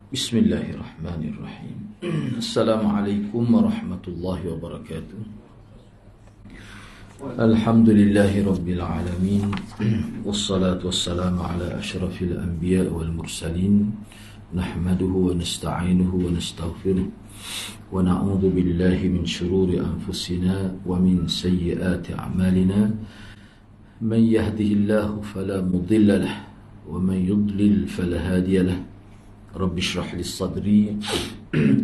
Bismillahirrahmanirrahim. Assalamualaikum warahmatullahi wabarakatuh. Alhamdulillahi rabbil alamin. Wassalatu wassalamu ala asyrafil anbiya wal mursalin. Nahmaduhu wa nasta'inuhu wa nastaghfiruh. Wa na'udzu billahi min shururi anfusina wa min sayyiati a'malina. Man yahdihillahu fala mudilla lahu wa man yudlil fala hadiya lahu. Rabbi shrah li sadri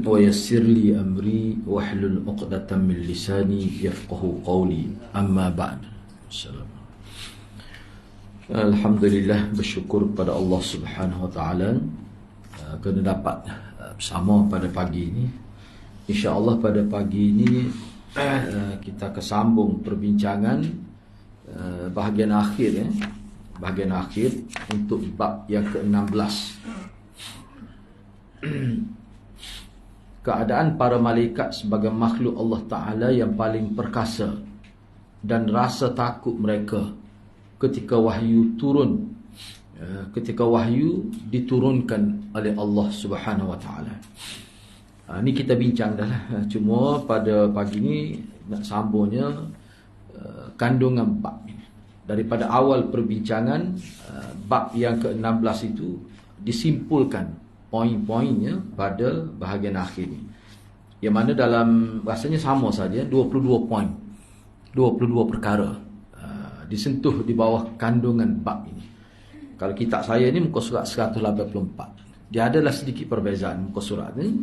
wa yassir li amri wahlul 'uqdatam min lisani yafqahu qawli. Amma ba'd. Alhamdulillah, bersyukur kepada Allah Subhanahu wa taala kerana dapat bersama pada pagi ini. Insya-Allah pada pagi ini kita kesambung perbincangan bahagian akhir bahagian akhir untuk bab yang ke-16. Keadaan para malaikat sebagai makhluk Allah Ta'ala yang paling perkasa dan rasa takut mereka ketika wahyu turun, ketika wahyu diturunkan oleh Allah Subhanahu Wa Ta'ala. Ini kita bincang dah lah. Cuma pada pagi ini nak sambungnya kandungan bab ini. Daripada awal perbincangan bab yang ke-16 itu disimpulkan poin-poinnya pada bahagian akhir ni, yang mana dalam rasanya sama saja 22 poin, 22 perkara disentuh di bawah kandungan bab ini. Kalau kitab saya ni muka surat 184, dia adalah sedikit perbezaan muka surat ni.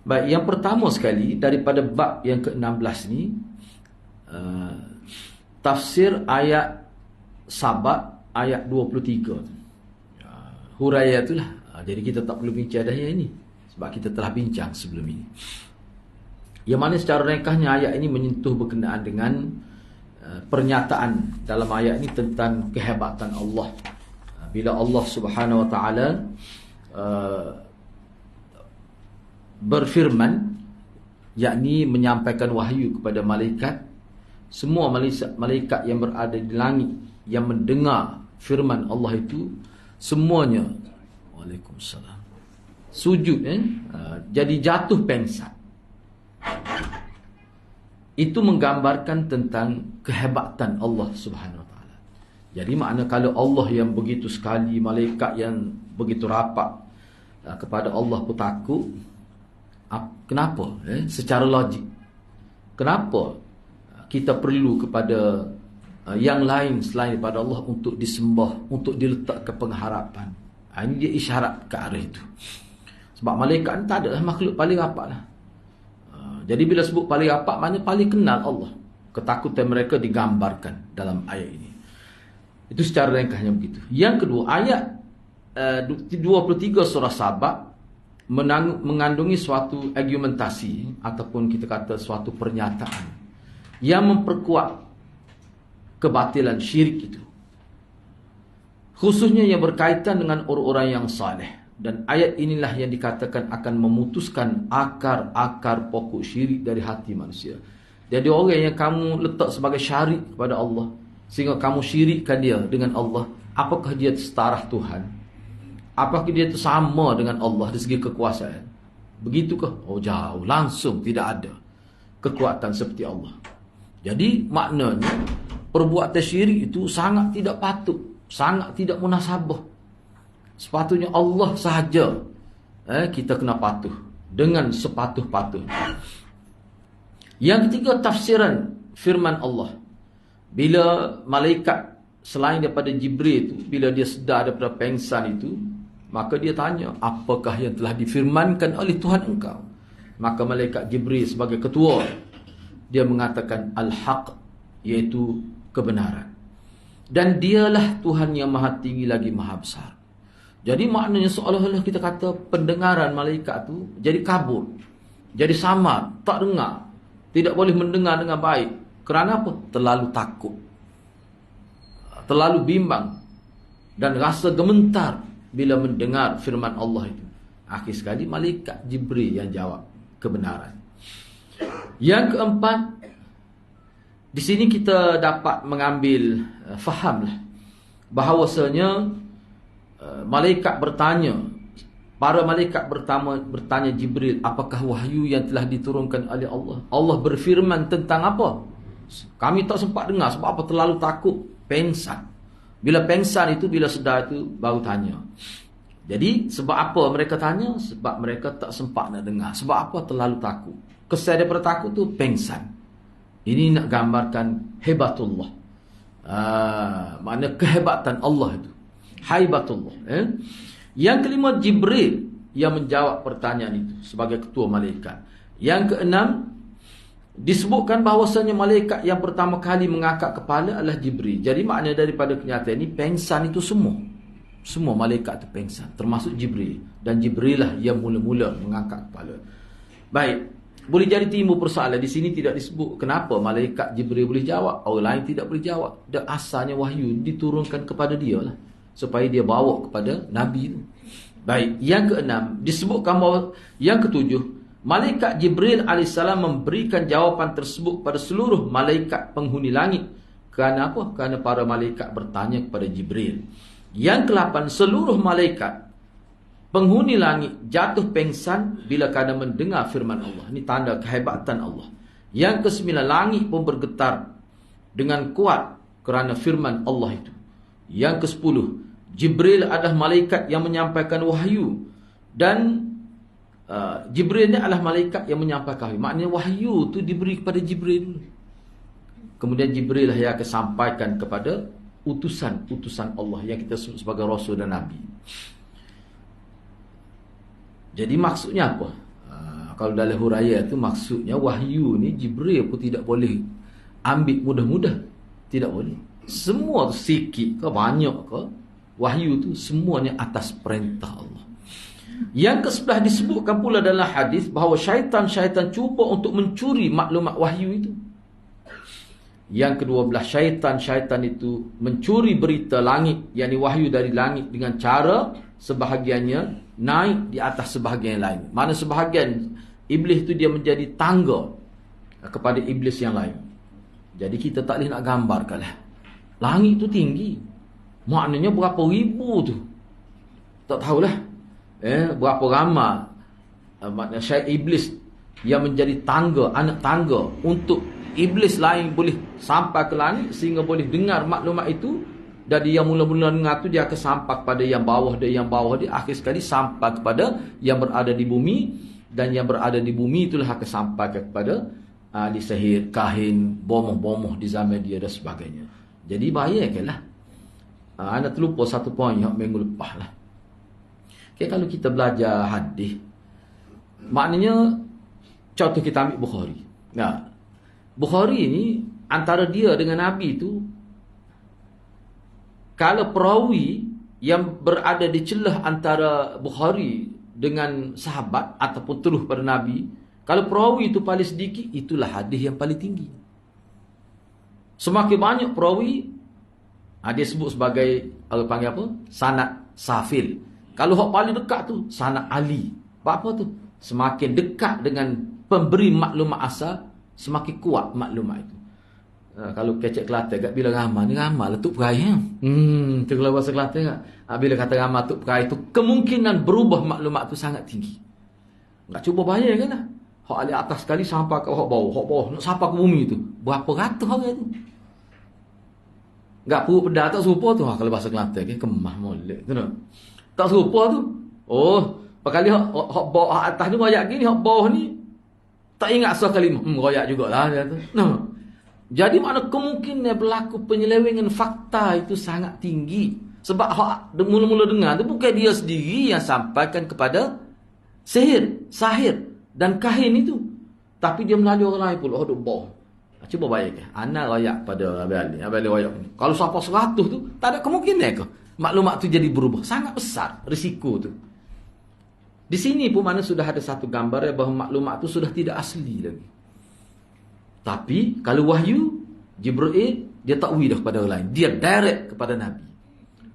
Baik, yang pertama sekali daripada bab yang ke-16 ni, tafsir ayat Sabat ayat 23. Huraian itulah. Jadi kita tak perlu bincang dah ini, sebab kita telah bincang sebelum ini. Yang mana secara ringkasnya ayat ini menyentuh berkenaan dengan pernyataan dalam ayat ini tentang kehebatan Allah. Bila Allah Subhanahu Wa Taala berfirman, yakni menyampaikan wahyu kepada malaikat, semua malaikat yang berada di langit yang mendengar firman Allah itu semuanya, Waalaikumsalam, sujud, jadi jatuh pengsan. Itu menggambarkan tentang kehebatan Allah Subhanahu Wa Taala. Jadi makna kalau Allah yang begitu sekali, malaikat yang begitu rapat kepada Allah pun takut, kenapa? Secara logik, kenapa kita perlu kepada yang lain selain daripada Allah untuk disembah, untuk diletakkan pengharapan? Ini dia isyarat ke arah itu. Sebab malaikat ni tak adalah makhluk paling rapat lah. Jadi bila sebut paling rapat, maknanya paling kenal Allah. Ketakutan mereka digambarkan dalam ayat ini. Itu secara ringkasnya begitu. Yang kedua, ayat 23 surah Sabat mengandungi suatu argumentasi, ataupun kita kata suatu pernyataan yang memperkuat kebatilan syirik itu, khususnya yang berkaitan dengan orang-orang yang saleh. Dan ayat inilah yang dikatakan akan memutuskan akar-akar pokok syirik dari hati manusia. Jadi orang yang kamu letak sebagai syarik kepada Allah, sehingga kamu syirikkan dia dengan Allah, apakah dia setaraf Tuhan? Apakah dia itu sama dengan Allah dari segi kekuasaan? Begitukah? Oh, jauh, langsung tidak ada kekuatan seperti Allah. Jadi maknanya perbuatan syirik itu sangat tidak patut, sangat tidak munasabah. Sepatutnya Allah sahaja kita kena patuh dengan sepatuh-patuhnya. Yang ketiga, tafsiran firman Allah. Bila malaikat selain daripada Jibril itu, bila dia sedar daripada pengsan itu, maka dia tanya, apakah yang telah difirmankan oleh Tuhan engkau? Maka malaikat Jibril sebagai ketua, dia mengatakan al-haq, iaitu kebenaran. Dan dialah Tuhan yang maha tinggi lagi maha besar. Jadi maknanya seolah-olah kita kata pendengaran malaikat tu jadi kabur, jadi samar, tak dengar, tidak boleh mendengar dengan baik. Kerana apa? Terlalu takut, terlalu bimbang, dan rasa gemetar bila mendengar firman Allah itu. Akhir sekali malaikat Jibril yang jawab kebenaran. Yang keempat, di sini kita dapat mengambil fahamlah bahawasanya malaikat bertanya Para malaikat bertanya Jibril, apakah wahyu yang telah diturunkan oleh Allah? Allah berfirman tentang apa? Kami tak sempat dengar. Sebab apa? Terlalu takut. Pengsan. Bila pengsan itu, bila sedar itu, baru tanya. Jadi sebab apa mereka tanya? Sebab mereka tak sempat nak dengar. Sebab apa? Terlalu takut. Kesan daripada takut tu pengsan. Ini nak gambarkan hebatullah. Makna kehebatan Allah itu. Haibatullah. Yang kelima, Jibril yang menjawab pertanyaan itu sebagai ketua malaikat. Yang keenam, disebutkan bahawasanya malaikat yang pertama kali mengangkat kepala adalah Jibril. Jadi makna daripada kenyataan ini, pengsan itu semua. Semua malaikat itu pengsan, termasuk Jibril. Dan Jibril lah yang mula-mula mengangkat kepala. Baik, boleh jadi timbul persoalan. Di sini tidak disebut kenapa malaikat Jibril boleh jawab, orang lain tidak boleh jawab. Dan asalnya wahyu diturunkan kepada dia lah, supaya dia bawa kepada Nabi itu. Baik, yang keenam, disebutkan bahawa yang ketujuh, malaikat Jibril AS memberikan jawapan tersebut pada seluruh malaikat penghuni langit. Kerana apa? Kerana para malaikat bertanya kepada Jibril. Yang ke-8, seluruh malaikat penghuni langit jatuh pengsan bila kadang mendengar firman Allah. Ini tanda kehebatan Allah. Yang ke-9, langit pun bergetar dengan kuat kerana firman Allah itu. Yang ke-10, Jibril adalah malaikat yang menyampaikan wahyu. Dan Jibril ni adalah malaikat yang menyampaikan wahyu. Maknanya wahyu tu diberi kepada Jibril. Kemudian Jibril lah yang akan sampaikan kepada utusan-utusan Allah yang kita sebut sebagai Rasul dan Nabi. Jadi maksudnya apa? Kalau dalam huraian tu maksudnya wahyu ni Jibril pun tidak boleh ambil mudah-mudah. Tidak boleh. Semua tu sikit ke banyak ke, wahyu tu semuanya atas perintah Allah. Yang ke-11 disebutkan pula dalam hadis bahawa syaitan-syaitan cuba untuk mencuri maklumat wahyu itu. Yang ke-12, syaitan-syaitan itu mencuri berita langit, yakni wahyu dari langit, dengan cara sebahagiannya naik di atas sebahagian lain. Mana sebahagian iblis itu dia menjadi tangga kepada iblis yang lain. Jadi kita tak boleh nak gambarkan lah. Langit tu tinggi. Maknanya berapa ribu tu. Tak tahulah. Berapa ramai. Maknanya syaitan iblis yang menjadi tangga, anak tangga untuk iblis lain boleh sampai ke langit sehingga boleh dengar maklumat itu. Dari yang mula-mula dengar tu dia akan sampai kepada yang bawah dia, yang bawah dia, akhir sekali sampai kepada yang berada di bumi. Dan yang berada di bumi itulah akan sampai kepada ahli sihir, kahin, bomoh-bomoh di zaman dia dan sebagainya. Jadi bayangkanlah. Anda terlupa satu poin yang minggu lepas lah. Okay, kalau kita belajar hadis, maknanya contoh kita ambil Bukhari. Nah, Bukhari ni antara dia dengan Nabi tu, kalau perawi yang berada di celah antara Bukhari dengan sahabat ataupun terus pada Nabi, kalau perawi itu paling sedikit, itulah hadis yang paling tinggi. Semakin banyak perawi, dia sebut sebagai, orang panggil apa? Sanad safil. Kalau hak paling dekat tu, sanad ali. Apa tu? Semakin dekat dengan pemberi maklumat asal, semakin kuat maklumat itu. Kalau kecek Kelantan kat, bila ramal ni ramal Tuk Perai. Tu kalau bahasa Kelantan kat, bila kata ramal Tuk Perai tu, kemungkinan berubah maklumat tu sangat tinggi. Tak cuba bayangkan lah. Hak alih atas sekali sampai ke hak bawah nak sampai ke bumi tu. Berapa ratus orang tu? Tak perut pedas tak serupa tu. Kalau bahasa Kelantan ke, kemah molek tu. Tak serupa tu. Oh, pakali hak bawah, hak atas ni royak gini, hak bawah ni tak ingat sekali royak jugalah dia tu. Jadi makna kemungkinan berlaku penyelewengan fakta itu sangat tinggi. Sebab hak mula-mula dengar tu bukan dia sendiri yang sampaikan kepada sahir dan kahin itu, tapi dia melalui orang lain pula. Aduh boh. Cuba bayangkan, anak royak pada Abang royak ni. Kalau siapa 100 tu, tak ada kemungkinan ke maklumat tu jadi berubah. Sangat besar risiko tu. Di sini pun mana sudah ada satu gambar bahawa maklumat tu sudah tidak asli lagi. Tapi kalau wahyu, Jibril dia takwil dah kepada orang lain. Dia direct kepada Nabi.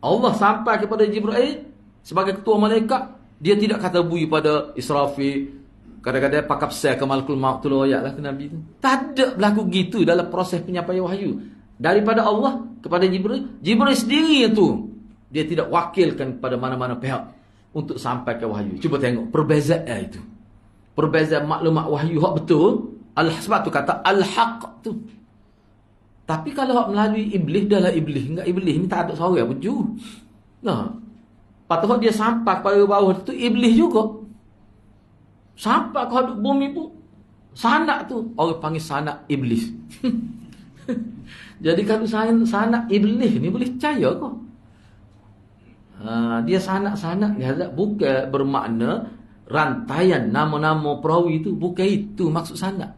Allah sampai kepada Jibril sebagai ketua malaikat. Dia tidak kata bui pada Israfil. Kadang-kadang pakap saya ke malakul maut tu loyak lah ke Nabi tu. Tak ada berlaku gitu dalam proses penyampaian wahyu. Daripada Allah kepada Jibril. Jibril sendiri tu. Dia tidak wakilkan kepada mana-mana pihak. untuk sampai ke wahyu. Cuba tengok perbezaan itu. Perbezaan maklumat wahyu hak betul, sebab tu kata al-haq tu. Tapi kalau hak melalui iblis, dah lah iblis. Enggak, iblis ni tak ada seorang pun ju. Nah, patut dia sampai pada bawah tu iblis juga. Sampai ke bumi pun sanak tu orang panggil sanak iblis. Jadi kalau sanak iblis ni boleh percaya ke? Dia sanak-sanak dia bukan bermakna rantaian nama-nama perawi itu, bukan itu maksud sanak.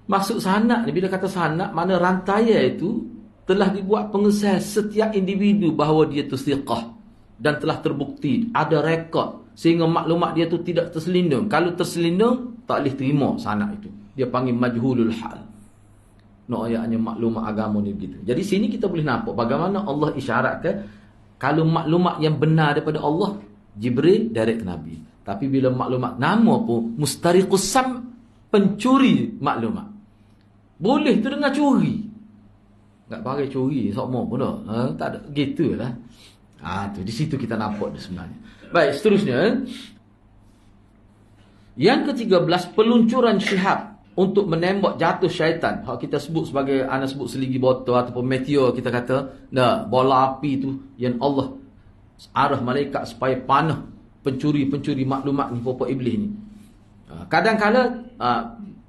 Maksud sanak ni bila kata sanak, mana rantaian itu telah dibuat pengesahan setiap individu bahawa dia tu thiqah dan telah terbukti ada rekod sehingga maklumat dia tu tidak terselindung. Kalau terselindung tak boleh terima sanak itu. Dia panggil majhulul hal. No, ayatnya maklumat agama ni begitu. Jadi sini kita boleh nampak bagaimana Allah isyaratkan kalau maklumat yang benar daripada Allah, Jibril direct ke Nabi. Tapi bila maklumat nama pun mustariqus sam, pencuri maklumat. Boleh tu dengar curi. Tak pakai curi sokmo pun dah. Tak ada gitulah. Tu di situ kita nampak dia sebenarnya. Baik, seterusnya. Yang ke-13, peluncuran syihab untuk menembak jatuh syaitan. Hak kita sebut sebagai, ana sebut seligi botol ataupun meteor, kita kata, bola api tu yang Allah arah malaikat supaya panah pencuri-pencuri maklumat ni, pokok iblis ni. Kadang-kala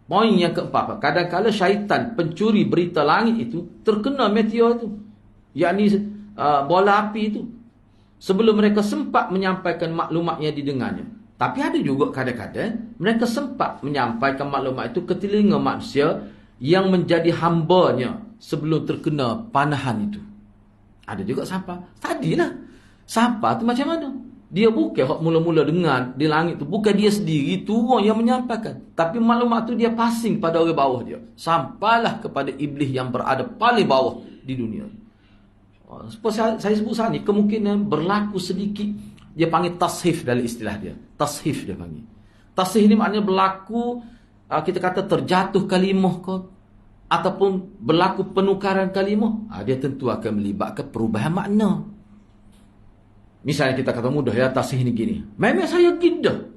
poin yang keempat, kadang-kala syaitan pencuri berita langit itu terkena meteor tu, yakni bola api itu, sebelum mereka sempat menyampaikan maklumat yang didengarnya. Tapi ada juga kadang-kadang mereka sempat menyampaikan maklumat itu ke telinga manusia yang menjadi hambanya sebelum terkena panahan itu. Ada juga sampah. Tadilah sampah tu macam mana? Dia bukan hak mula-mula dengar di langit tu, bukan dia sendiri turun yang menyampaikan, tapi maklumat tu dia passing pada orang bawah dia, sampailah kepada iblis yang berada paling bawah di dunia. Saya sebut saat ni kemungkinan berlaku sedikit. Dia panggil tashif dalam istilah dia. Tashif dia panggil. Tashif ni maknanya berlaku, kita kata terjatuh kalimah ke, ataupun berlaku penukaran kalimah. Dia tentu akan melibatkan perubahan makna. Misalnya kita kata mudah ya, tashif ni gini. Memang saya gidah.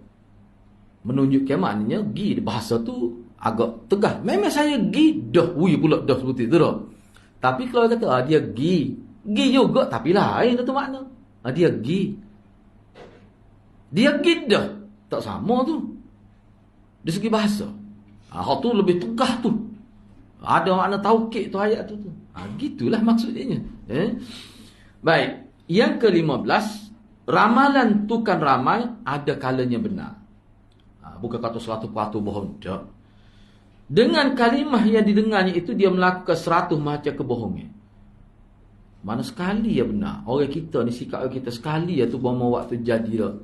Menunjukkan maknanya gi, bahasa tu agak tegah. Memang saya gidah. Wui pula dah seperti itu dah. Tapi kalau kata dia gi juga tapi lain tu makna. Dia gi. Dia gidah. Tak sama tu. Dari segi bahasa. Hal tu lebih tegah tu. Ada makna taukid tu ayat tu. Gitulah maksudnya. Baik. Yang ke-15. Ramalan tukang ramai ada kalanya benar. Bukan kata 100% bohong. Tak. Dengan kalimah yang didengarnya itu dia melakukan 100 macam kebohongan. Mana sekali ya benar. Orang kita ni, sikap orang kita sekali ya tu bawa waktu jadi dah.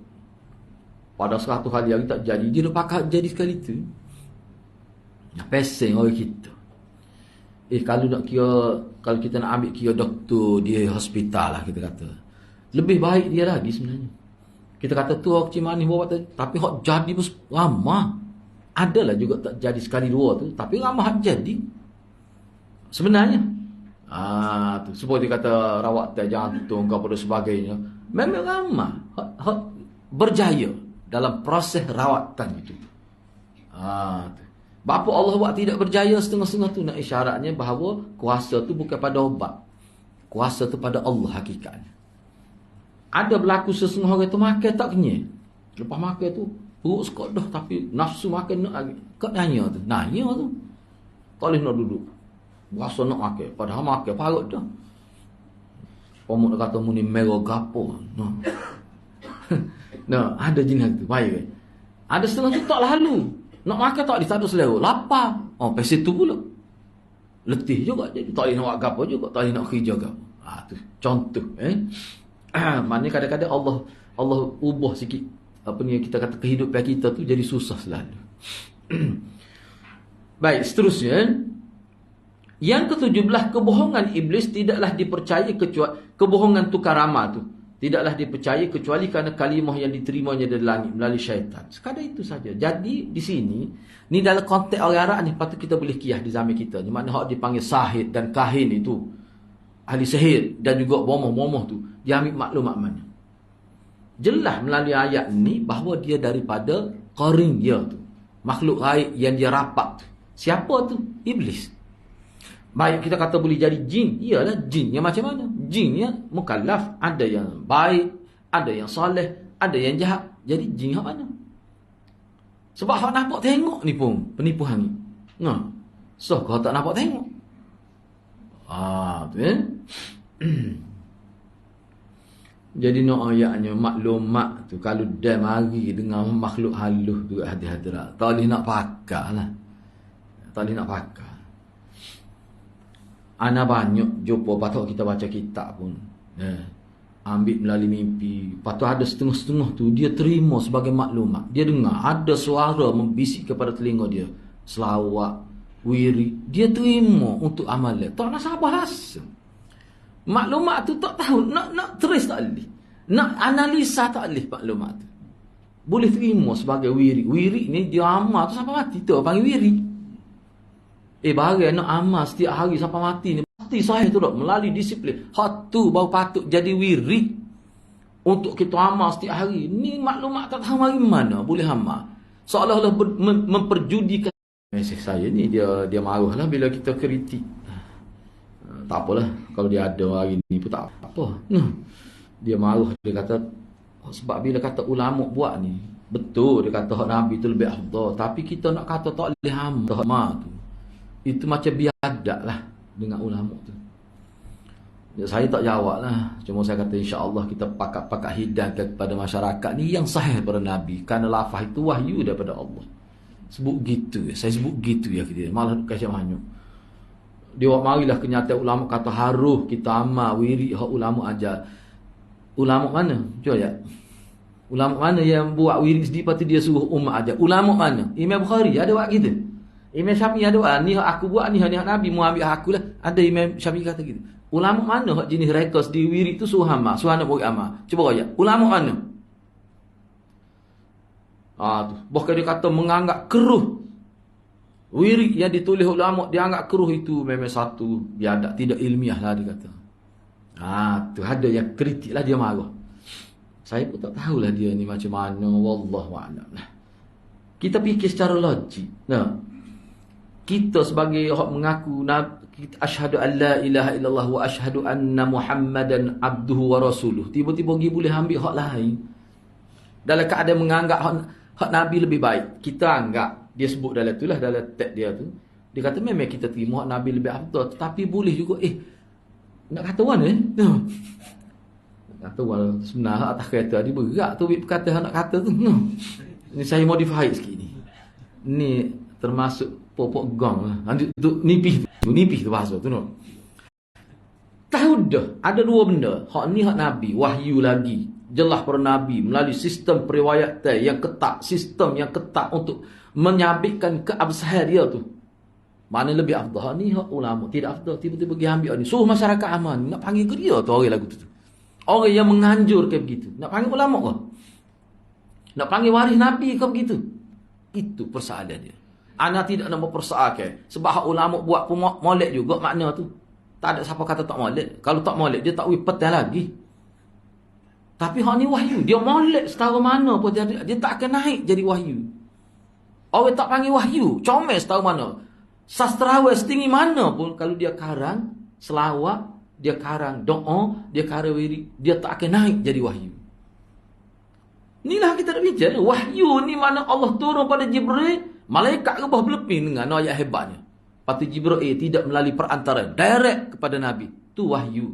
Pada 100 hari tak jadi, dia dah pakat jadi sekali tu. Peseng orang kita. Kalau nak kira, kalau kita nak ambil kira doktor di hospital lah kita kata, lebih baik dia lagi sebenarnya. Kita kata tu orang cimani bawa tapi hak jadi pun ramah. Adalah juga tak jadi sekali dua tu, tapi ramah jadi. Sebenarnya. Tu sebab dia kata rawatan jantung kepada sebagainya. Memang ramah. Hak berjaya dalam proses rawatan itu. Bapa Allah buat tidak berjaya setengah-setengah tu, nak isyaratnya bahawa kuasa tu bukan pada obat. Kuasa tu pada Allah hakikatnya. Ada berlaku sesengah orang tu makan tak kenyang. Lepas makan tu perut sekot dah, tapi nafsu makan nak lagi. Kau nanya tu. Nanya tu. Tak boleh nak duduk. Berasa nak makan. Padahal makan parut dah. Pemuk kata muni merah gapo. Nah, ada jenis tu. Baik. Ada setengah tu tak lalu. Nak makan tak ada selera. Lapar. Pasal tu pula. Letih juga jadi. Tak boleh nak buat gapo juga. Tak boleh nak kerja gapo. Tu contoh. Maknanya kadang-kadang Allah ubah sikit. Apa ni kita kata kehidupan kita tu jadi susah selalu. Baik, seterusnya. Yang ke-17, kebohongan iblis tidaklah dipercayai kecuali kebohongan tukar ramal tu. Tidaklah dipercayai kecuali kerana kalimah yang diterimanya dari langit melalui syaitan. Sekadar itu saja. Jadi di sini, ni dalam konteks orang Arab ni patut kita boleh kiyah di zaman kita. Di mana hak dipanggil sahid dan kahin itu. Ahli sihir dan juga bomoh-bomoh tu. Dia ambil maklumat mana? Jelas melalui ayat ni bahawa dia daripada qarin dia tu. Makhluk gaib yang dia rapat tu. Siapa tu? Iblis. Baik kita kata boleh jadi jin. Iyalah jin yang macam mana? Jin yang mukallaf. Ada yang baik, ada yang soleh, ada yang jahat. Jadi jin yang mana? Sebab hak nampak tengok ni pun penipuan ni. Nah. So kau tak nampak tengok. Tu Jadi nak ayatnya maklumat tu kalau dia mari dengan makhluk halus tu hati-hati tak boleh nak pakar lah. Tak boleh nak pakar. Ana banyak jumpa patut kita baca kitab pun. Ambil melalui mimpi. Patut ada setengah-setengah tu dia terima sebagai maklumat. Dia dengar ada suara membisik kepada telinga dia. Selawat, wirid. Dia terima untuk amalan. Tak nak sabar rasa. Maklumat tu tak tahu. Nak terus tak boleh. Nak analisa tak boleh maklumat tu. Boleh terima sebagai wirid. Wirid ni dia amal tu sampai mati. Tu panggil wirid. Barang nak amal setiap hari sampai mati ni. Mati saya tu tak. Melalui disiplin. Hak tu baru patut jadi wirid. Untuk kita amal setiap hari. Ni maklumat tak tahu mari mana. Boleh amal. Seolah-olah memperjudikan. Mesej saya ni dia marah lah bila kita kritik. Tak apalah. Kalau dia ada hari ni pun tak apa. Dia marah. Dia kata, sebab bila kata ulama buat ni, betul dia kata hak Nabi tu lebih afdal. Tapi kita nak kata tak boleh hamba tu. Itu macam biadab lah dengan ulama tu. Saya tak jawab lah. Cuma saya kata insya-Allah kita pakat-pakat hidayahkan kepada masyarakat ni yang sahih daripada Nabi. Kerana lafaz itu wahyu daripada Allah. Sebut gitu. Saya sebut gitu ya kita. Malah kasih banyak. Dia marilah kenyataan ulama kata harus kita amal wirid hak ulama ajar. Ulama mana? Cuba ya. Ulama mana yang buat wirid sendiri lepas tu dia suruh umat ajar? Ulama mana? Imam Bukhari ada buat gitu. Imam Syafi'i ada buat ni hak aku buat ni hak Nabi mu ambil hak aku lah. Ada Imam Syafi'i kata gitu. Ulama mana hak jenis reka sendiri wirid tu suruh amal, suruh anak buat amal. Cuba raya. Ulama mana? Tu. Bahkan dia kata menganggap keruh wirid yang ditulis ulama dia anggap keruh itu memang satu biadab tidak ilmiah lah dia kata. Tu ada yang kritik lah dia marah. Saya pun tak tahulah dia ni macam mana. Wallahu a'lam lah. Kita fikir secara logik. Kita sebagai orang mengaku asyhadu an la ilaha illallah wa asyhadu anna Muhammadan abduhu wa rasuluh. Tiba-tiba pergi boleh ambil hak lain. Dalam keadaan menganggap hak Nabi lebih baik. Kita anggap dia sebut dalam itulah dalam teks dia tu. Dia kata memang kita terima hak Nabi lebih afdal, tapi boleh juga nak kata mana nak kata wala sebenarnya atas kereta dia berat tu perkataan nak kata tu. Ni saya modify sikit ni. Ni termasuk popok gong lah. Nanti tu nipis tu bahasa tu no. Tahu dah ada dua benda. Hak ni hak Nabi, wahyu lagi. Jelas para Nabi melalui sistem periwayatan yang ketat, sistem yang ketat untuk menyabitkan keabsahan dia tu. Mana lebih afdal ni hak ulama, tidak afdal tiba-tiba pergi ambil ni. Suruh masyarakat aman, nak panggil ke dia tu orang lagu tu. Orang yang menganjurkan begitu. Nak panggil ulama ke? Nak panggil waris Nabi ke begitu? Itu persoalan dia. Ana tidak nak mempersoalkan. Sebab hak ulama buat pun molek juga makna tu. Tak ada siapa kata tak molek. Kalau tak molek dia tak petang lagi. Tapi hak ni wahyu. Dia molek setara mana pun dia tak akan naik jadi wahyu. Orang tak panggil wahyu. Comel setara mana. Sastrawan setinggi mana pun kalau dia karang selawat, dia karang doa, dia karang wirid, dia tak akan naik jadi wahyu. Inilah kita nak bincang. Wahyu ni mana Allah turun pada Jibril, malaikat rebah berleping dengan ayat hebatnya. Lepas Jibril tidak melalui perantara, direct kepada Nabi. Tu wahyu.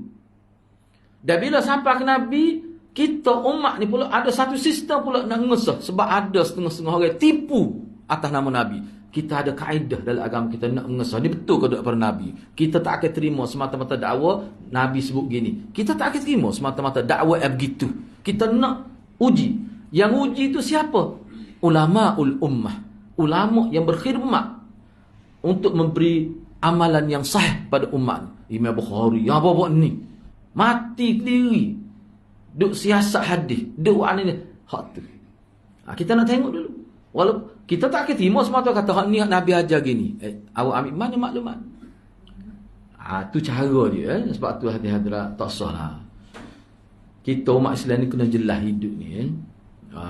Dan bila sampai ke Nabi, kita umat ni pula ada satu sistem pula nak ngesah. Sebab ada setengah-setengah orang tipu atas nama Nabi. Kita ada kaedah dalam agama kita nak mengesah. Ni betul ke daripada Nabi? Kita tak akan terima semata-mata dakwa Nabi sebut gini. Kita tak akan terima semata-mata dakwa yang begitu. Kita nak uji. Yang uji itu siapa? Ulama'ul ummah. Ulama yang berkhidmat untuk memberi amalan yang sah pada umat. Imam Bukhari, yang apa buat ni? Mati diri. Duk siasat hadis. Duk ni. Hak tu. Kita nak tengok dulu. Walaupun kita tak akan terima semata kata hak ni Nabi ajar gini. Awak ambil mana maklumat? Tu cara dia. Sebab tu hati-hati tak sah lah. Kita umat Islam ni kena jelas hidup ni kan.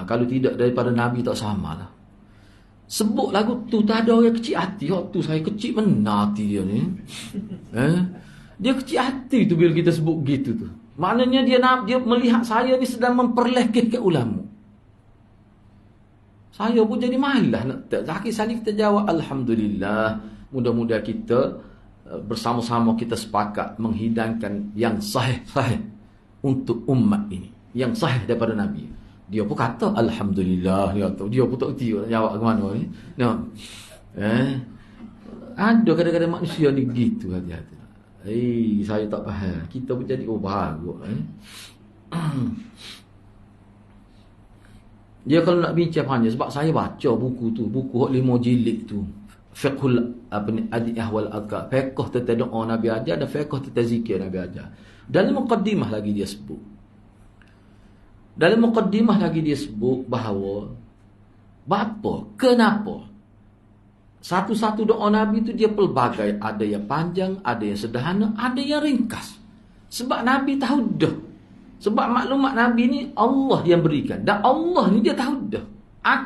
Kalau tidak daripada Nabi tak sama lah. Sebut lagu tu tak ada orang kecil hati. Tu saya kecil mana hati dia ni. Dia kecil hati tu bila kita sebut gitu tu. Maknanya dia melihat saya ni sedang memperlekehkan ulama. Saya pun jadi malas nak zakir saling kita jawab alhamdulillah. Mudah-mudahan kita bersama-sama kita sepakat menghidangkan yang sahih untuk umat ini. Yang sahih daripada Nabi. Dia pun kata alhamdulillah, dia pun tak reti nak jawab ke mana ni. Nah. Ada kadang-kadang manusia ni gitu hati-hati. Saya tak faham. Kita pun jadi bagus Dia kalau nak bincang hanya sebab saya baca buku tu, buku 5 jilid tu. Fiqhul adiyah wal adhkar. Fiqh tentang doa Nabi ajar dan fiqh tentang zikir Nabi ajar. Dalam muqaddimah lagi dia sebut. Bahawa kenapa satu-satu doa Nabi tu dia pelbagai. Ada yang panjang, ada yang sederhana, ada yang ringkas. Sebab Nabi tahu dah. Sebab maklumat Nabi ni Allah yang berikan. Dan Allah ni dia tahu dah.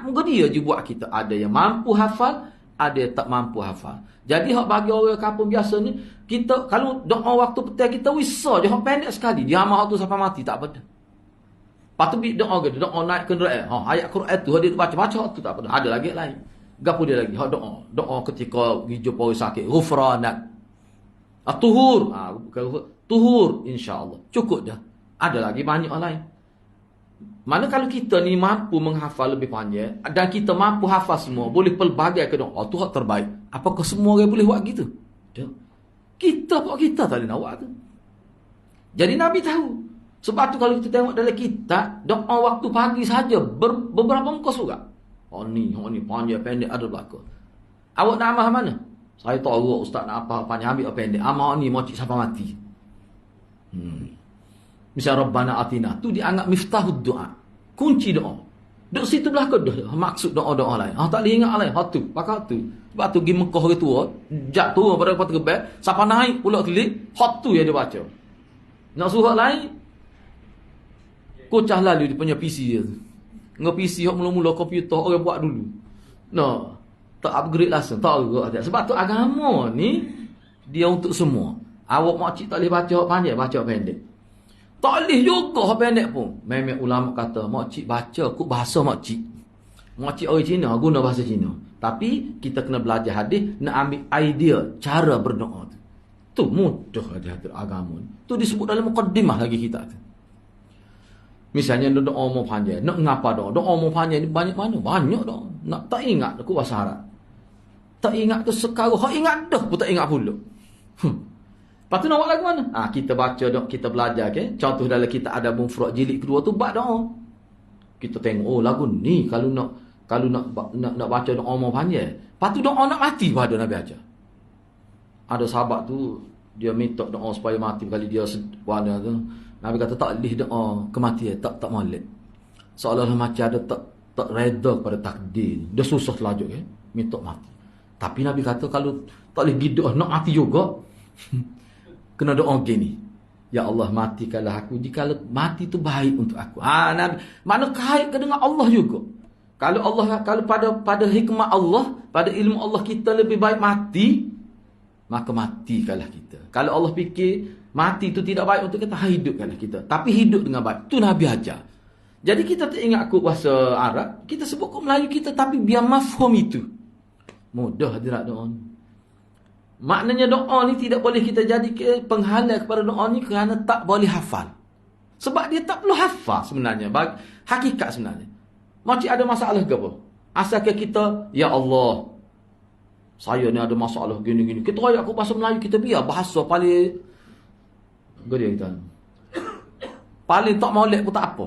Muka dia je buat kita. Ada yang mampu hafal, ada yang tak mampu hafal. Jadi hak bagi orang kampung biasa ni, kita kalau doa waktu petang kita wisa je, hak pendek sekali. Dia amal waktu sampai mati tak apa dah. Lepas tu doa ke, doa naik ke neraka. Ayat Quran tu dia baca-baca tu tak apa dah. Ada lagi lain. Gapo dia lagi? Hak doa ketika jumpa orang sakit, ghufranak. Tuhur. Tuhur insya-Allah. Cukup dah. Ada lagi banyak lain. Mana kalau kita ni mampu menghafal lebih panjang dan kita mampu hafal semua, boleh pelbagai ke doa, tu hak terbaik. Apakah semua orang boleh buat gitu? Tak. Kita tak boleh nak buat tu. Jadi Nabi tahu. Sebab tu kalau kita tengok dalam kitab, doa waktu pagi saja beberapa muka surat. Ni panjang pendek ada belaka. Awak nak amal mana? Saya tahu ustaz nak apa panjang ambil pendek. Amal ni mocik sampai mati. Misal Rabbana Atina tu dianggap miftahud doa, kunci doa. Duk situ belaka dah maksud doa-doa lain. Tak boleh ingat lain. Tu pakai tu. Sebab tu pergi Mekah ke tua, jak tua pada kota Gebel, siapa naik pula kelik, tu yang dia baca. Nak surat lain kocah lalu dia punya PC dia tu. Ngau PC hok mula-mula komputer orang buat dulu. Tak upgrade langsung, tak juga. Sebab tu agama ni dia untuk semua. Awak makcik tak boleh baca panjang, baca pendek. Tak boleh juga pendek pun. Memang ulama kata, makcik baca kut bahasa makcik. Makcik orang Cina guna bahasa Cina. Tapi kita kena belajar hadis, nak ambil idea cara berdoa tu. Tu mudah aja agama. Tu disebut dalam muqaddimah lagi kita tu. Misalnya doa mau panjang, nak ngapa doa? Doa mau panjang ni banyak mana? Banyak doa. Nak tak ingat aku bahasa Arab. Tak ingat ke sekarang, hak ingat dah pun tak ingat pula. Lepas tu nak buat lagu mana? Kita baca doa, kita belajar ke. Contoh dalam kita ada mufrad jilid kedua tu bab doa. Kita tengok lagu ni kalau nak baca doa mau panjang. Lepas tu doa nak mati pun ada Nabi ajar. Ada sahabat tu dia minta doa supaya mati kali dia warna tu. Nabi kata tak boleh doa kematian, tak molek. Seolah-olah macam ada tak reda pada takdir. Dia susah lajuk minta mati. Tapi Nabi kata kalau tak boleh doa nak mati juga. Kena doa gini. Ya Allah, matikanlah aku jika mati itu baik untuk aku. Nabi, mana kait ke dengan Allah juga. Kalau pada hikmah Allah, pada ilmu Allah kita lebih baik mati, maka matikanlah kita. Kalau Allah fikir mati itu tidak baik untuk kita, hidupkanlah kita. Tapi hidup dengan baik. Itu Nabi ajar. Jadi kita tak ingat kut bahasa Arab, kita sebut kut Melayu kita, tapi biar mafhum itu. Mudah hadirat doa ni. Maknanya doa ni tidak boleh kita jadi penghalang kepada doa ni kerana tak boleh hafal. Sebab dia tak perlu hafal sebenarnya. Hakikat sebenarnya. Macam ada masalah ke apa? Asalkan kita, ya Allah, saya ni ada masalah gini-gini. Kita ayat aku bahasa Melayu, kita biar bahasa paling kita. Paling tak molek pun tak apa.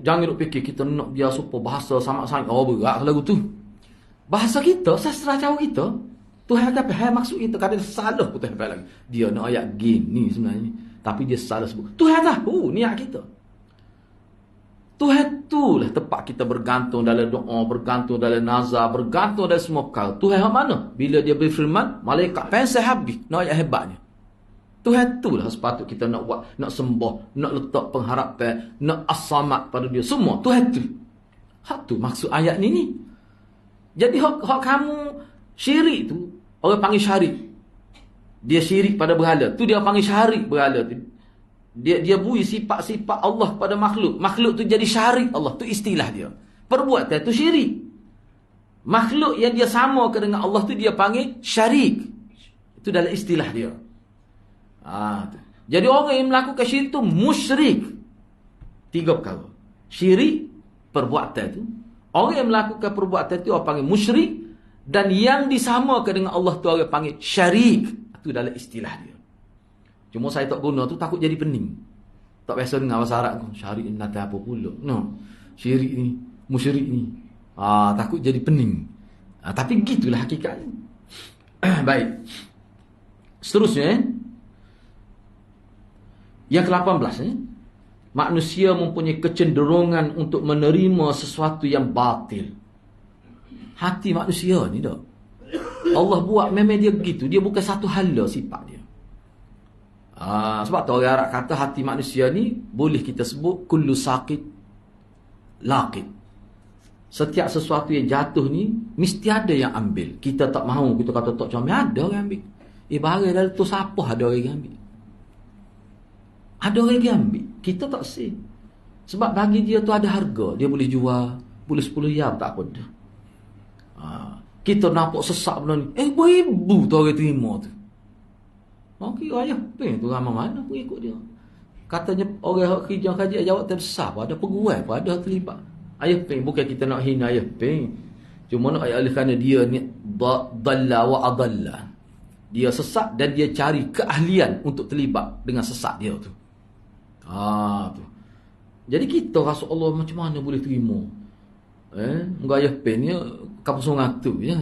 Jangan duk fikir kita nak biar supaya bahasa sama-sama. Berat lagu tu. Bahasa kita, sastra cara kita, Tuhan kata apa maksud kita, kadang salah pun Tuhan lagi. Dia nak ayat gini sebenarnya, tapi dia salah sebut. Tuhan tahu niat kita. Tuhan itulah tempat kita bergantung dalam doa, bergantung dalam nazar, bergantung dalam semua perkara. Tuhan mana? Bila dia berfirman, malaikat pensel habis. Nak ayat hebatnya. Tuhan itulah sepatut kita nak buat, nak sembah, nak letak pengharapan, nak as-samad pada dia. Semua Tuhan tu. Hak tu maksud ayat ni. Jadi hak kamu syirik tu, orang panggil syirik. Dia syirik pada berhala. Tu dia panggil syirik berhala tu. Dia bui sifat-sifat Allah kepada makhluk. Makhluk tu jadi syirik Allah. Tu istilah dia. Perbuatan tu syirik. Makhluk yang dia samakan dengan Allah tu dia panggil syirik. Itu dalam istilah dia. Jadi orang yang melakukan syirik tu musyrik. 3 perkara. Syirik, perbuatan tu. Orang yang melakukan perbuatan tu orang panggil musyrik. Dan yang disamakan dengan Allah tu orang panggil syirik. Itu dalam istilah dia. Cuma saya tak guna tu takut jadi pening. Tak biasa dengar bahasa Arab tu. Syirik ni nanti apa pula. No. Syirik ni, musyrik ni. Takut jadi pening. Tapi gitulah hakikatnya. Baik. Seterusnya, yang ke-18, manusia mempunyai kecenderungan untuk menerima sesuatu yang batil. Hati manusia ni dah. Allah buat memang dia begitu. Dia bukan satu hala sifat dia. Sebab tu orang Arab kata hati manusia ni boleh kita sebut kullu saqit laqit. Setiap sesuatu yang jatuh ni mesti ada yang ambil. Kita tak mahu, kita kata tak comel, ada orang ambil. Barang dalam tu siapa ada orang yang ambil. Ada orang yang ambil. Kita tak say. Sebab bagi dia tu ada harga. Dia boleh jual. Boleh 10 riyal tak apa dah. Kita nampak sesak benda ni. Beribu tu orang terima tu. Okey, ayah peng tu ramai mana pengikut dia. Katanya orang kerja kaji jawatan besar pun ada peguam pun ada terlibat. Ayah peng bukan kita nak hina ayah peng. Cuma nak ayah kerana dia ni dalla wa adalla. Dia sesat dan dia cari keahlian untuk terlibat dengan sesat dia tu. Tu. Jadi kita rasa Allah macam mana boleh terima? Muka ayah pen ni kapal tu ya.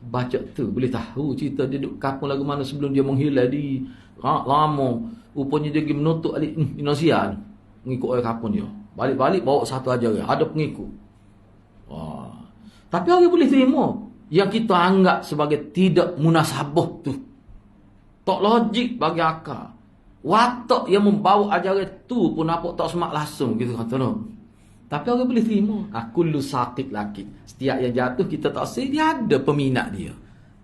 Baca tu boleh tahu cerita dia duduk kapal lagu mana sebelum dia menghilang di lama. Rupanya dia pergi menutup alik Indonesia mengikut oleh kapal dia. Balik-balik bawa satu aja ada pengikut. Tapi orang boleh terima yang kita anggap sebagai tidak munasabah tu. Tak logik bagi akal. Watak yang membawa ajaran tu pun nampak tak semak langsung gitu kata no. Tapi orang boleh terima. Kullu saqit laqit. Setiap yang jatuh kita tak say dia ada peminat dia.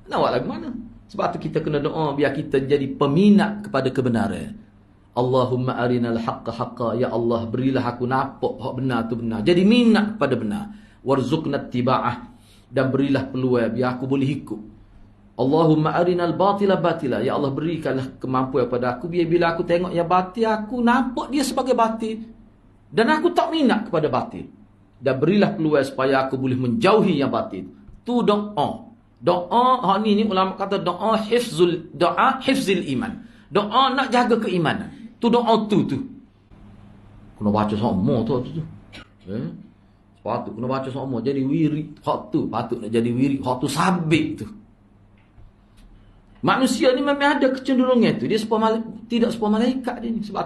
Nak buat lagu mana? Sebab tu kita kena doa biar kita jadi peminat kepada kebenaran. Allahumma arinal haqqa haqqa. Ya Allah berilah aku nampak hak benar tu benar. Jadi minat kepada benar. Warzuqna tiba'ah. Dan berilah peluang biar aku boleh ikut. Allahumma arinal batila batila. Ya Allah berikanlah kemampuan kepada aku biar bila aku tengok yang batil aku nampak dia sebagai batil dan aku tak minat kepada batil. Dan berilah peluang supaya aku boleh menjauhi yang batil. Tu doa. Doa ni ulama kata doa hifzul iman. Doa nak jaga keimanan. Tu doa tu. Kena baca semua tu. Patut kena baca semua jadi wirid hak tu. Patut nak jadi wirid hak tu sabit tu. Manusia ni memang ada kecenderungan tu. Dia tidak sebuah malaikat dia ni. Sebab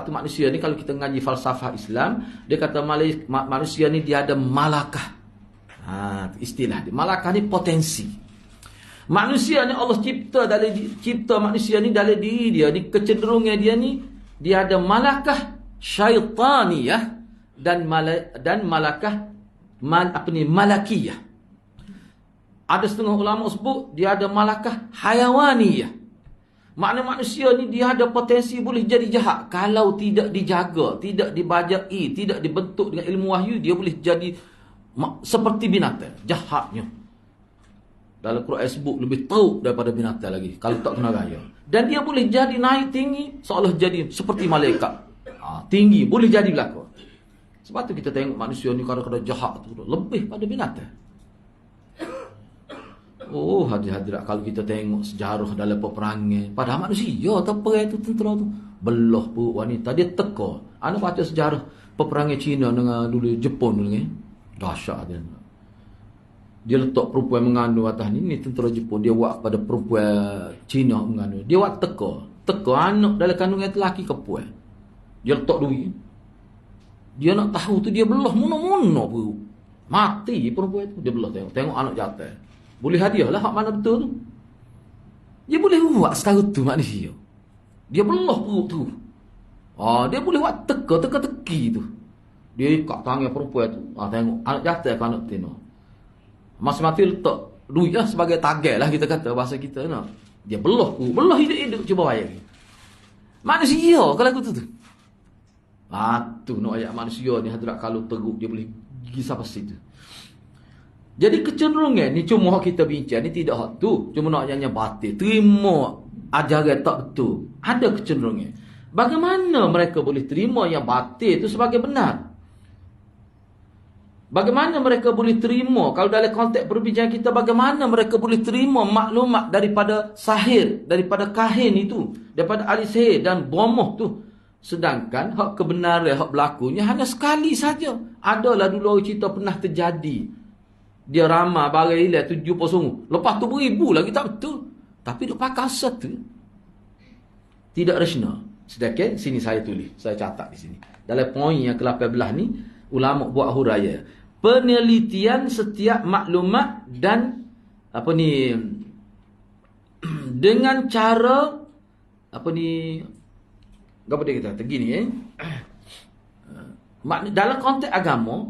tu manusia ni kalau kita ngaji falsafah Islam, dia kata manusia ni dia ada malakah. Istilah dia. Malakah ni potensi. Manusia ni Allah cipta manusia ni dalam diri dia, ni kecenderungan dia ni dia ada malakah syaitaniyah dan malakah malakiyah. Ada setengah ulama sebut dia ada malakah hayawaniyah. Makna manusia ni dia ada potensi boleh jadi jahat. Kalau tidak dijaga, tidak dibajai, tidak dibentuk dengan ilmu wahyu, dia boleh jadi seperti binatang, jahatnya. Dalam Quran sebut lebih teruk daripada binatang lagi kalau tak kena raya. Dan dia boleh jadi naik tinggi seolah jadi seperti malaikat. Tinggi boleh jadi berlaku. Sebab tu kita tengok manusia ni kadang-kadang jahat tu lebih pada binatang. Hadirat kalau kita tengok sejarah dalam peperangan pada manusia tak perang tu tentera tu belah pun wanita dia teka. Ana baca sejarah peperangan Cina dengan dulu Jepun dulu ni. Dahsyat dia. Dia letak perempuan mengandung atas ni tentera Jepun dia buat pada perempuan Cina mengandung. Dia buat teka anak dalam kandungan lelaki ke puan. Dia letak duit. Dia nak tahu tu dia belah mana-mana pun. Mati perempuan tu dia belah tengok anak jatuh. Boleh hadiah lah hak mana betul tu. Dia boleh buat setara tu manusia. Dia belah perut tu. Dia boleh buat teka-teki tu. Dia ikat tangan perempuan tu. Tengok anak jatuh ke anak betina. Masa-masa letak duit lah sebagai target lah kita kata bahasa kita nak. Dia belah perut. Belah hidup-hidup cuba bayar. Manusia kalau aku tu. Tu nak ayat manusia ni hadrat kalau teruk dia boleh gigi sampai situ. Jadi kecenderungan ni cuma hak kita bincang ni tidak hak tu. Cuma nak ayatnya batil. Terima ajaran tak betul. Ada kecenderungan. Bagaimana mereka boleh terima yang batil itu sebagai benar? Bagaimana mereka boleh terima, kalau dalam konteks perbincangan kita, bagaimana mereka boleh terima maklumat daripada sahir, daripada kahin itu, daripada ahli sihir dan bomoh tu. Sedangkan hak kebenaran, hak berlakunya hanya sekali saja. Adalah dulu orang cerita pernah terjadi. Dia ramah barang hilang 70 lepas tu beribu lagi tak betul. Tapi duk pakai satu. Tidak rasional. Sedangkan sini saya tulis, saya catat di sini. Dalam poin yang ke-18 ni, ulama buat huraian. Penelitian setiap maklumat dan dengan cara apa dia kata gini dalam konteks agama,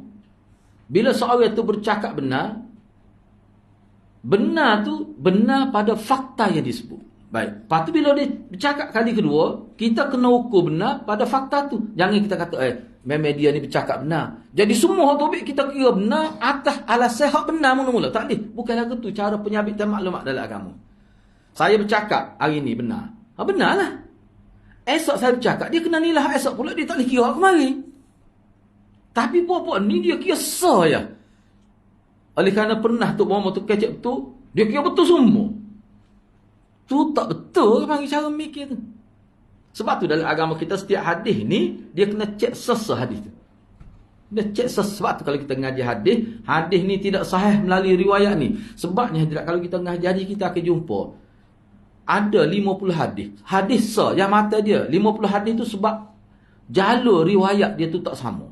bila seorang itu bercakap benar tu benar pada fakta yang disebut. Baik. Lepas tu bila dia bercakap kali kedua, kita kena ukur benar pada fakta tu. Jangan kita kata memang dia ni bercakap benar. Jadi semua topik kita kira benar atas alasan hak benar mula-mula. Tak boleh. Bukan lagu tu cara penyambitan maklumat dalam agama. Saya bercakap hari ni benar. Benarlah. Esok saya bercakap, dia kena nilai esok pula, dia tak boleh kira kemarin. Tapi puak-puak ni dia kira saya. Oleh kerana pernah Tok Muhammad tu kecek betul, dia kira betul semua. Tu tak betul panggil cara mikir tu. Sebab tu dalam agama kita setiap hadis ni dia kena cek sesah hadis tu. Dia cek sebab tu kalau kita ngaji hadis ni tidak sahih melalui riwayat ni. Sebabnya kalau kita ngaji hadis kita akan jumpa ada 50 hadis. Hadis yang mata dia 50 hadis tu sebab jalur riwayat dia tu tak sama.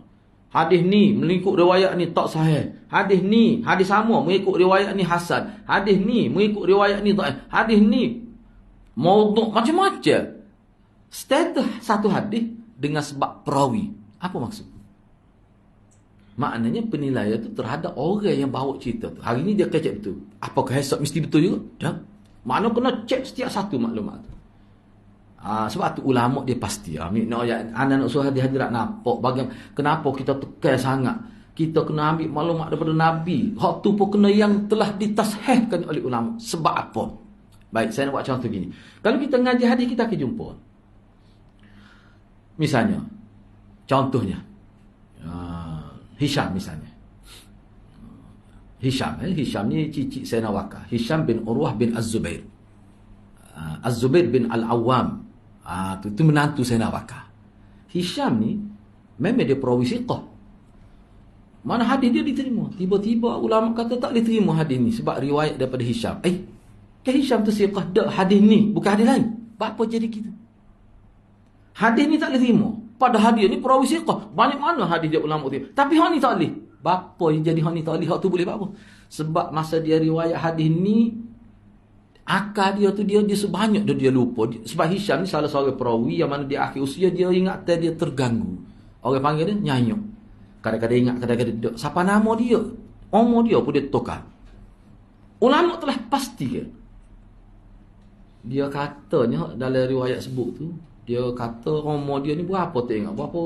Hadis ni mengikut riwayat ni tak sahih. Hadis ni hadis sama mengikut riwayat ni hasan. Hadis ni mengikut riwayat ni dhaif. Hadis ni maudhu' macam-macam. Status satu hadis dengan sebab perawi. Apa maksud? Maknanya penilaian tu terhadap orang yang bawa cerita tu. Hari ni dia kecek betul. Apakah esok mesti betul juga? Tak. Maknanya kena cek setiap satu maklumat tu. Sebab tu ulama dia pasti. Anak-anak suruh hadirat nampak kenapa kita tekan sangat. Kita kena ambil maklumat daripada Nabi. Hak tu pun kena yang telah ditashihkan oleh ulama. Sebab apa? Baik, saya nak buat contoh gini. Kalau kita ngaji hadis kita akan jumpa. Misalnya, contohnya, Hisham misalnya. Hisham ni cicit Sayyidina Waqah. Hisham bin Urwah bin Az-Zubair. Az-Zubair bin Al-Awwam. Itu menantu Sayyidina Waqah. Hisham ni memang dia perawi siqah. Mana hadis dia diterima. Tiba-tiba ulama kata tak diterima hadis ni sebab riwayat daripada Hisham. Hisham tu siqah dak hadis ni, bukan hadis lain. Apa jadi kita? Hadis ni tak diterima. Padahal dia ni perawi siqah. Banyak mana hadis dia ulama tu. Tapi hak ni tak boleh. Bapa yang jadi hak ni tak boleh. Hak tu boleh apa? Sebab masa dia riwayat hadis ni, akal dia tu dia sebanyak dia lupa. Sebab Hisham ni salah seorang perawi yang mana di akhir usia dia ingat dia terganggu. Orang panggil dia nyanyuk. Kadang-kadang ingat, kadang-kadang tidak. Siapa nama dia? Umur dia pun dia tukar. Ulama telah pastikan. Dia katanya dalam riwayat sebut tu, dia kata umur dia ni berapa tengok? Berapa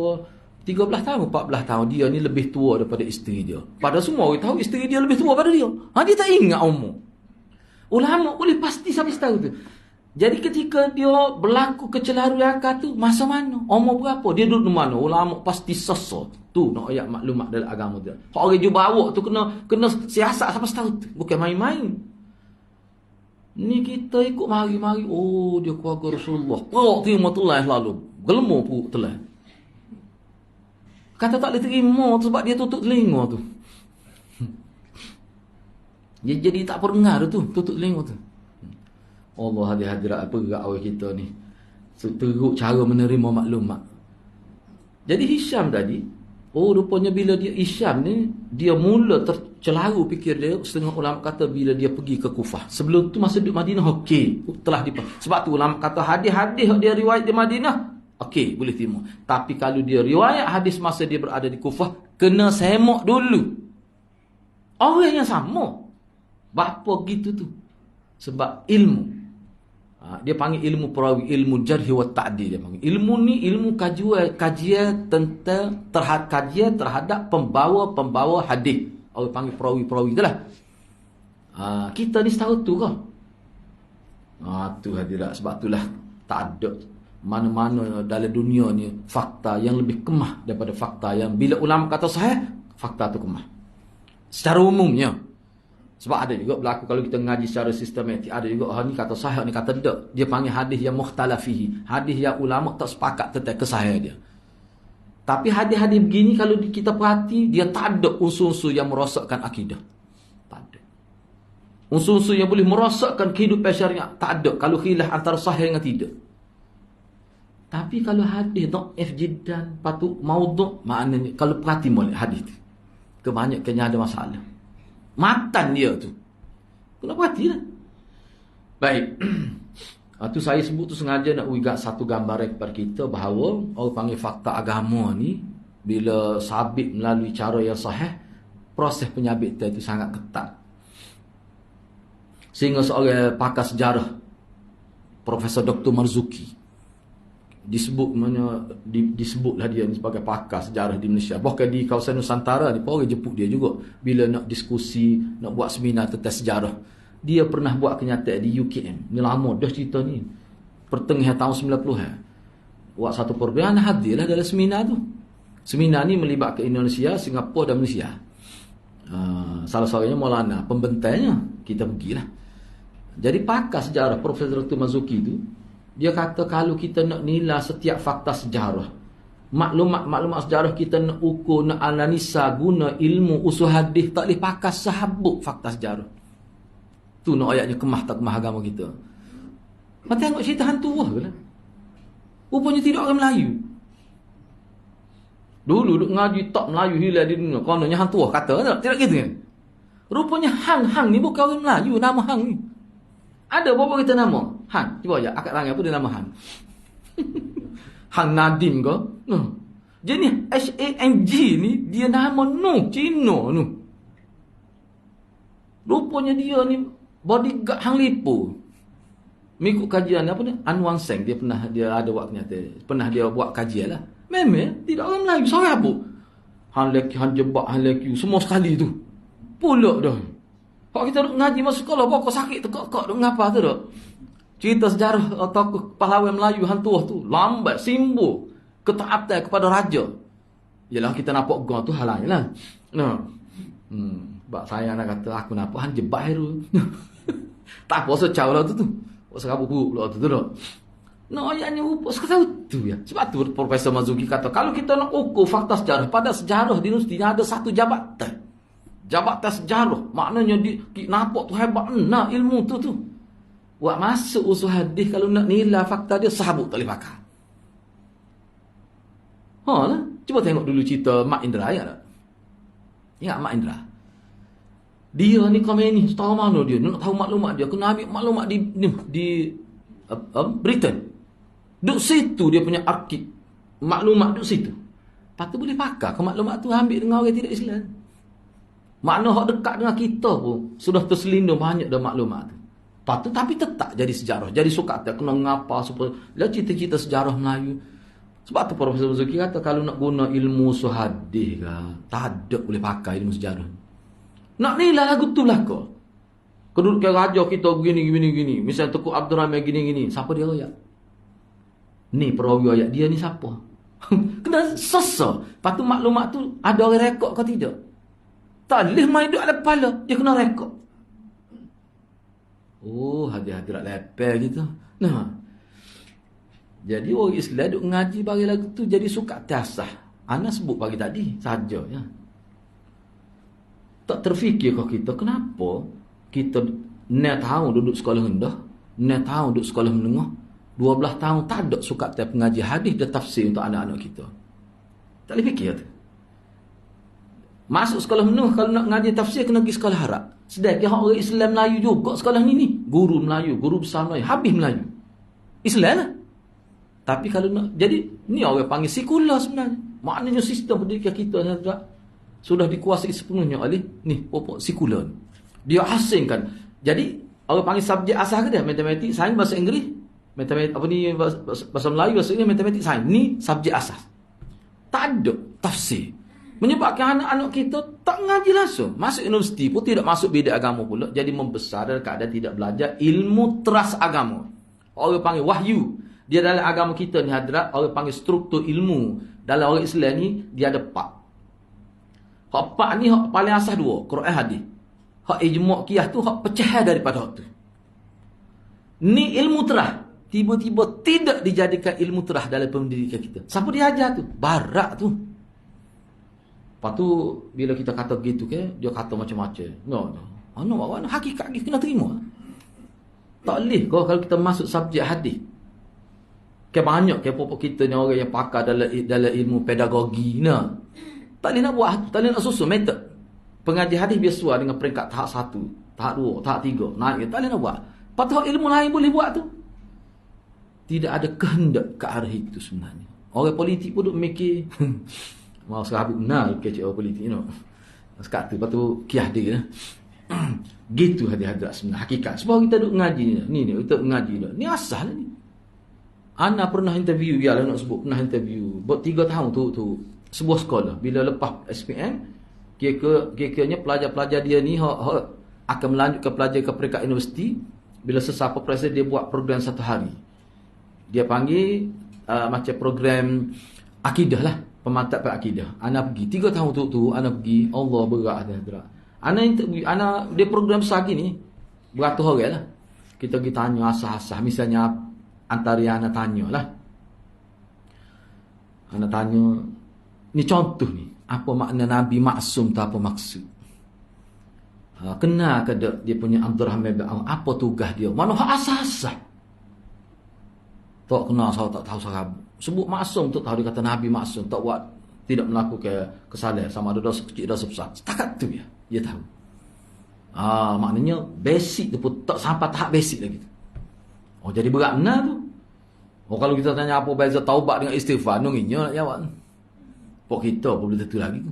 13 tahun, 14 tahun. Dia ni lebih tua daripada isteri dia. Padahal semua orang tahu isteri dia lebih tua daripada dia. Dia tak ingat umur. Ulama boleh pasti sampai setahu tu. Jadi ketika dia berlaku kecelaruan akal tu, masa mana? Umur berapa? Dia duduk di mana? Ulama pasti sesat. Tu nak ayat maklumat dalam agama dia. Orang jumpa awak tu kena siasat sampai setahu tu. Bukan main-main. Ni kita ikut mari-mari. Oh, dia keluarga Rasulullah. Perut terima telah lalu. Gelemu perut telah. Kata tak boleh terima sebab dia tutup telinga tu. Dia jadi tak pendengar tu, tutup telinga tu. Allah hadirat apa gerak awal kita ni. Teruk cara menerima maklumat. Jadi Hisham tadi, Oh, rupanya bila dia Isyam ni, dia mula tercelaru fikir dia. Setengah ulama kata bila dia pergi ke Kufah. Sebelum tu masa duduk Madinah, okey. Sebab tu ulama kata hadis-hadis dia riwayat di Madinah, okey, boleh terima. Tapi kalau dia riwayat hadis masa dia berada di Kufah, kena semak dulu. Orang yang sama. Bapa gitu tu. Sebab ilmu. Dia panggil ilmu perawi, ilmu jarhi wa ta'dil dia panggil. Ilmu ni ilmu kajian tentang kajian terhadap pembawa hadis. Orang panggil perawi-perawi itulah. Kita ni tahu tu kah? Tu hadirat. Sebab itulah tak ada mana-mana dalam dunia ni fakta yang lebih kemah daripada fakta yang bila ulama kata sahih, fakta tu kemah. Secara umumnya. Sebab ada juga berlaku kalau kita ngaji secara sistematik, ada juga ni kata sahih, ni kata tak. Dia panggil hadis yang mukhtalafihi, hadis yang ulama tak sepakat tentang kesahihan dia. Tapi hadis-hadis begini kalau kita perhati, dia tak ada unsur-unsur yang merosakkan akidah. Tak ada. Unsur-unsur yang boleh merosakkan kehidupan syariat, tak ada. Kalau khilaf antara sahih dengan tidak. Tapi kalau hadis dhaif jiddan, patut maudhu', maknanya kalau perhati molek hadis tu, kebanyakannya ada masalah. Matan dia tu. Kena perhati lah. Baik. Tu saya sebut tu sengaja nak uigat satu gambaran kepada kita bahawa orang panggil fakta agama ni, bila sabit melalui cara yang sahih, proses penyabitan itu sangat ketat. Sehingga seorang pakar sejarah, Profesor Dr. Marzuki, disebutlah dia sebagai pakar sejarah di Malaysia. Bahkan di kawasan Nusantara ni orang jemput dia juga bila nak diskusi, nak buat seminar tentang sejarah. Dia pernah buat kenyataan di UKM. Ni lama dah cerita ni. Pertengahan tahun 90-an. Buat satu program, hadirlah dalam seminar tu. Seminar ni melibatkan Indonesia, Singapura dan Malaysia. Salah seorangnya Maulana, pembentainya. Kita pergilah. Jadi pakar sejarah Profesor Dr. Marzuki tu, dia kata kalau kita nak nilai setiap fakta sejarah, maklumat sejarah kita nak ukur, nak analisa guna ilmu usul hadis, tak boleh pakai sehabuk fakta sejarah. Tu nak ayatnya kemah tak kemah agama kita. Mata tengok cerita hantu wah ke lah. Rupanya tidak orang Melayu. Dulu duk ngaji tak Melayu hilang di dunia. Kononnya hantu wah kata tak? Tidak gitu kan? Rupanya hang ni bukan orang Melayu, nama hang ni. Ada berapa kita nama? Han. Cuba ya, akak tangan apa dia nama Han? Hang Nadim ke? Jadi HANG ni dia nama Nuh, Cina Nuh. Rupanya dia ni bodyguard Hang Lipo. Mengikut kajian apa ni? Anwar Seng dia ada buat kenyataan. Pernah dia buat kajian lah. Memang tidak orang Melayu. Sorry apa? Han leki, Han jebak, Han leki, semua sekali tu. Pulak dah. Kalau kita duk ngaji masuk sekolah, pokok sakit tekak-tekak duk ngapa tu dak? Cerita sejarah tokoh pahlawan Melayu hantu tu, lambat simbol ketaatan kepada raja. Yalah kita nampak gong tu hal lain lah. Bak saya nak kata aku nampak Han jebak hero. Tak apa secau lah tu. Serabu buruk lah tu dak. No ayatnya rupa sekali tu ya. Sebab tu Profesor Marzuki kata kalau kita nak ukur fakta sejarah, pada sejarah di Indonesia ada satu jabatan. Jabatan sejarah. Maknanya nampak tu hebat. Nah ilmu tu. Buat masuk usul hadis kalau nak nilai fakta dia sahabut tak boleh pakai. Lah. Cuba tengok dulu cerita Mak Indra ya tak? Ya Mak Indra. Dia ni komeni. Tahu mana dia? Nak tahu maklumat dia. Kena ambil maklumat di Britain. Duk situ dia punya arkib. Maklumat duk situ. Lepas tu boleh pakai ke maklumat tu ambil dengan orang tidak Islam. Makna hak dekat dengan kita pun sudah terselindung banyak dah maklumat tu. Patut tapi tetap jadi sejarah. Jadi suka tak kena ngapa supaya lah cerita-cerita sejarah Melayu. Sebab tu Profesor Marzuki kata kalau nak guna ilmu hadis ke, tak ada boleh pakai ilmu sejarah. Nak nilai lagu tu lah kau. Kedudukan raja kita gini. Misal Tuku Abdul Rahman gini. Siapa dia ayat? Ni perawi ayat dia ni siapa? Kena sesa. Patut maklumat tu ada orang rekod ke tidak? Tak boleh main duduk dalam kepala. Dia kena rekod. Oh, hadirat lepel gitu. Nah. Jadi orang Islam duk ngaji bagi lagu tu jadi suka tiasah. Ana sebut pagi tadi saja ya. Tak terfikir kau kita kenapa kita nak tahu duduk sekolah rendah, nak tahu duduk sekolah menengah, 12 tahun tak ada suka tiap pengaji hadis dan tafsir untuk anak-anak kita. Tak boleh fikir tu. Masuk sekolah menengah kalau nak ngaji tafsir kena pergi sekolah Arab. Sedangkan orang Islam Melayu juga sekolah ni. Guru Melayu, guru besar Melayu, habis Melayu. Islam lah. Tapi kalau nak, jadi ni orang panggil sekular sebenarnya. Maknanya sistem pendidikan kita sudah dikuasai sepenuhnya oleh ni pokok sekular. Dia asingkan. Jadi orang panggil subjek asas ke dia? Matematik, sains, bahasa Inggeris. Matematik apa ni, bahasa Melayu, bahasa Inggeris, matematik, sains. Ni subjek asas. Tak ada tafsir. Menyebabkan anak-anak kita tak ngaji langsung. Masuk universiti pun tidak masuk bidang agama pula. Jadi membesar dalam keadaan tidak belajar ilmu teras agama. Orang panggil wahyu. Dia dalam agama kita ni hadrat, orang panggil struktur ilmu. Dalam orang Islam ni, dia ada 4. Hak 4 ni hak paling asas 2. Quran hadis. Hak ijma' qiyas tu hak pecah daripada hak tu. Ni ilmu terah. Tiba-tiba tidak dijadikan ilmu terah dalam pendidikan kita. Siapa dia ajar tu? Barat tu. Lepas tu, bila kita kata begitu ke, dia kata macam-macam. No. Hakikat kita kena terima. Tak boleh kalau kita masuk subjek hadis. Banyak popok kita ni orang yang pakar dalam ilmu pedagogi. Nah. Tak boleh nak buat, tak boleh nak susun metod. Pengaji hadis biasa dengan peringkat tahap 1, tahap 2, tahap 3. Naik, tak boleh nak buat. Lepas tu ilmu lain boleh buat tu. Tidak ada kehendak ke arah itu sebenarnya. Orang politik pun duk mikir mau sahabat benar kecik orang politik you know. Sekat tu lepas tu kiah dia gitu hadis-hadis sebenarnya hakikat. Sebab kita duk ngaji ni kita ngaji ni asal ni. Ana pernah interview nak sebut pernah interview buat 3 tahun tu sebuah sekolah bila lepas SPM kira-kiranya pelajar-pelajar dia ni akan melanjut ke pelajar ke peringkat universiti. Bila selesai profesor dia buat program 1 hari. Dia panggil macam program akidah lah. Pemantapan akidah. Ana pergi 3 tahun tu ana pergi. Allah berat hadirat. Ana dia program sehari ni beratus orang lah. Kita pergi tanya asas-asas. Misalnya antara yang ana tanya lah. Ana tanya ni contoh ni. Apa makna Nabi maksum tak apa maksud? Kenal ke dia punya Abdurrahman bin Auf? Apa tugas dia? Mana hak asas-asas? Tak kenal saya tak tahu sahabat. Sebut maksum tu tahu dia kata Nabi maksum. Tak buat tidak melakukan kesalahan sama ada dosa kecil dosa besar. Setakat tu ya. Dia tahu. Maknanya basic tu pun tak sampai tahap basic lagi tu. Jadi berat benar tu. Kalau kita tanya apa beza taubat dengan istighfar, nunginya nak jawab. Pok kita pun boleh tentu lagi tu.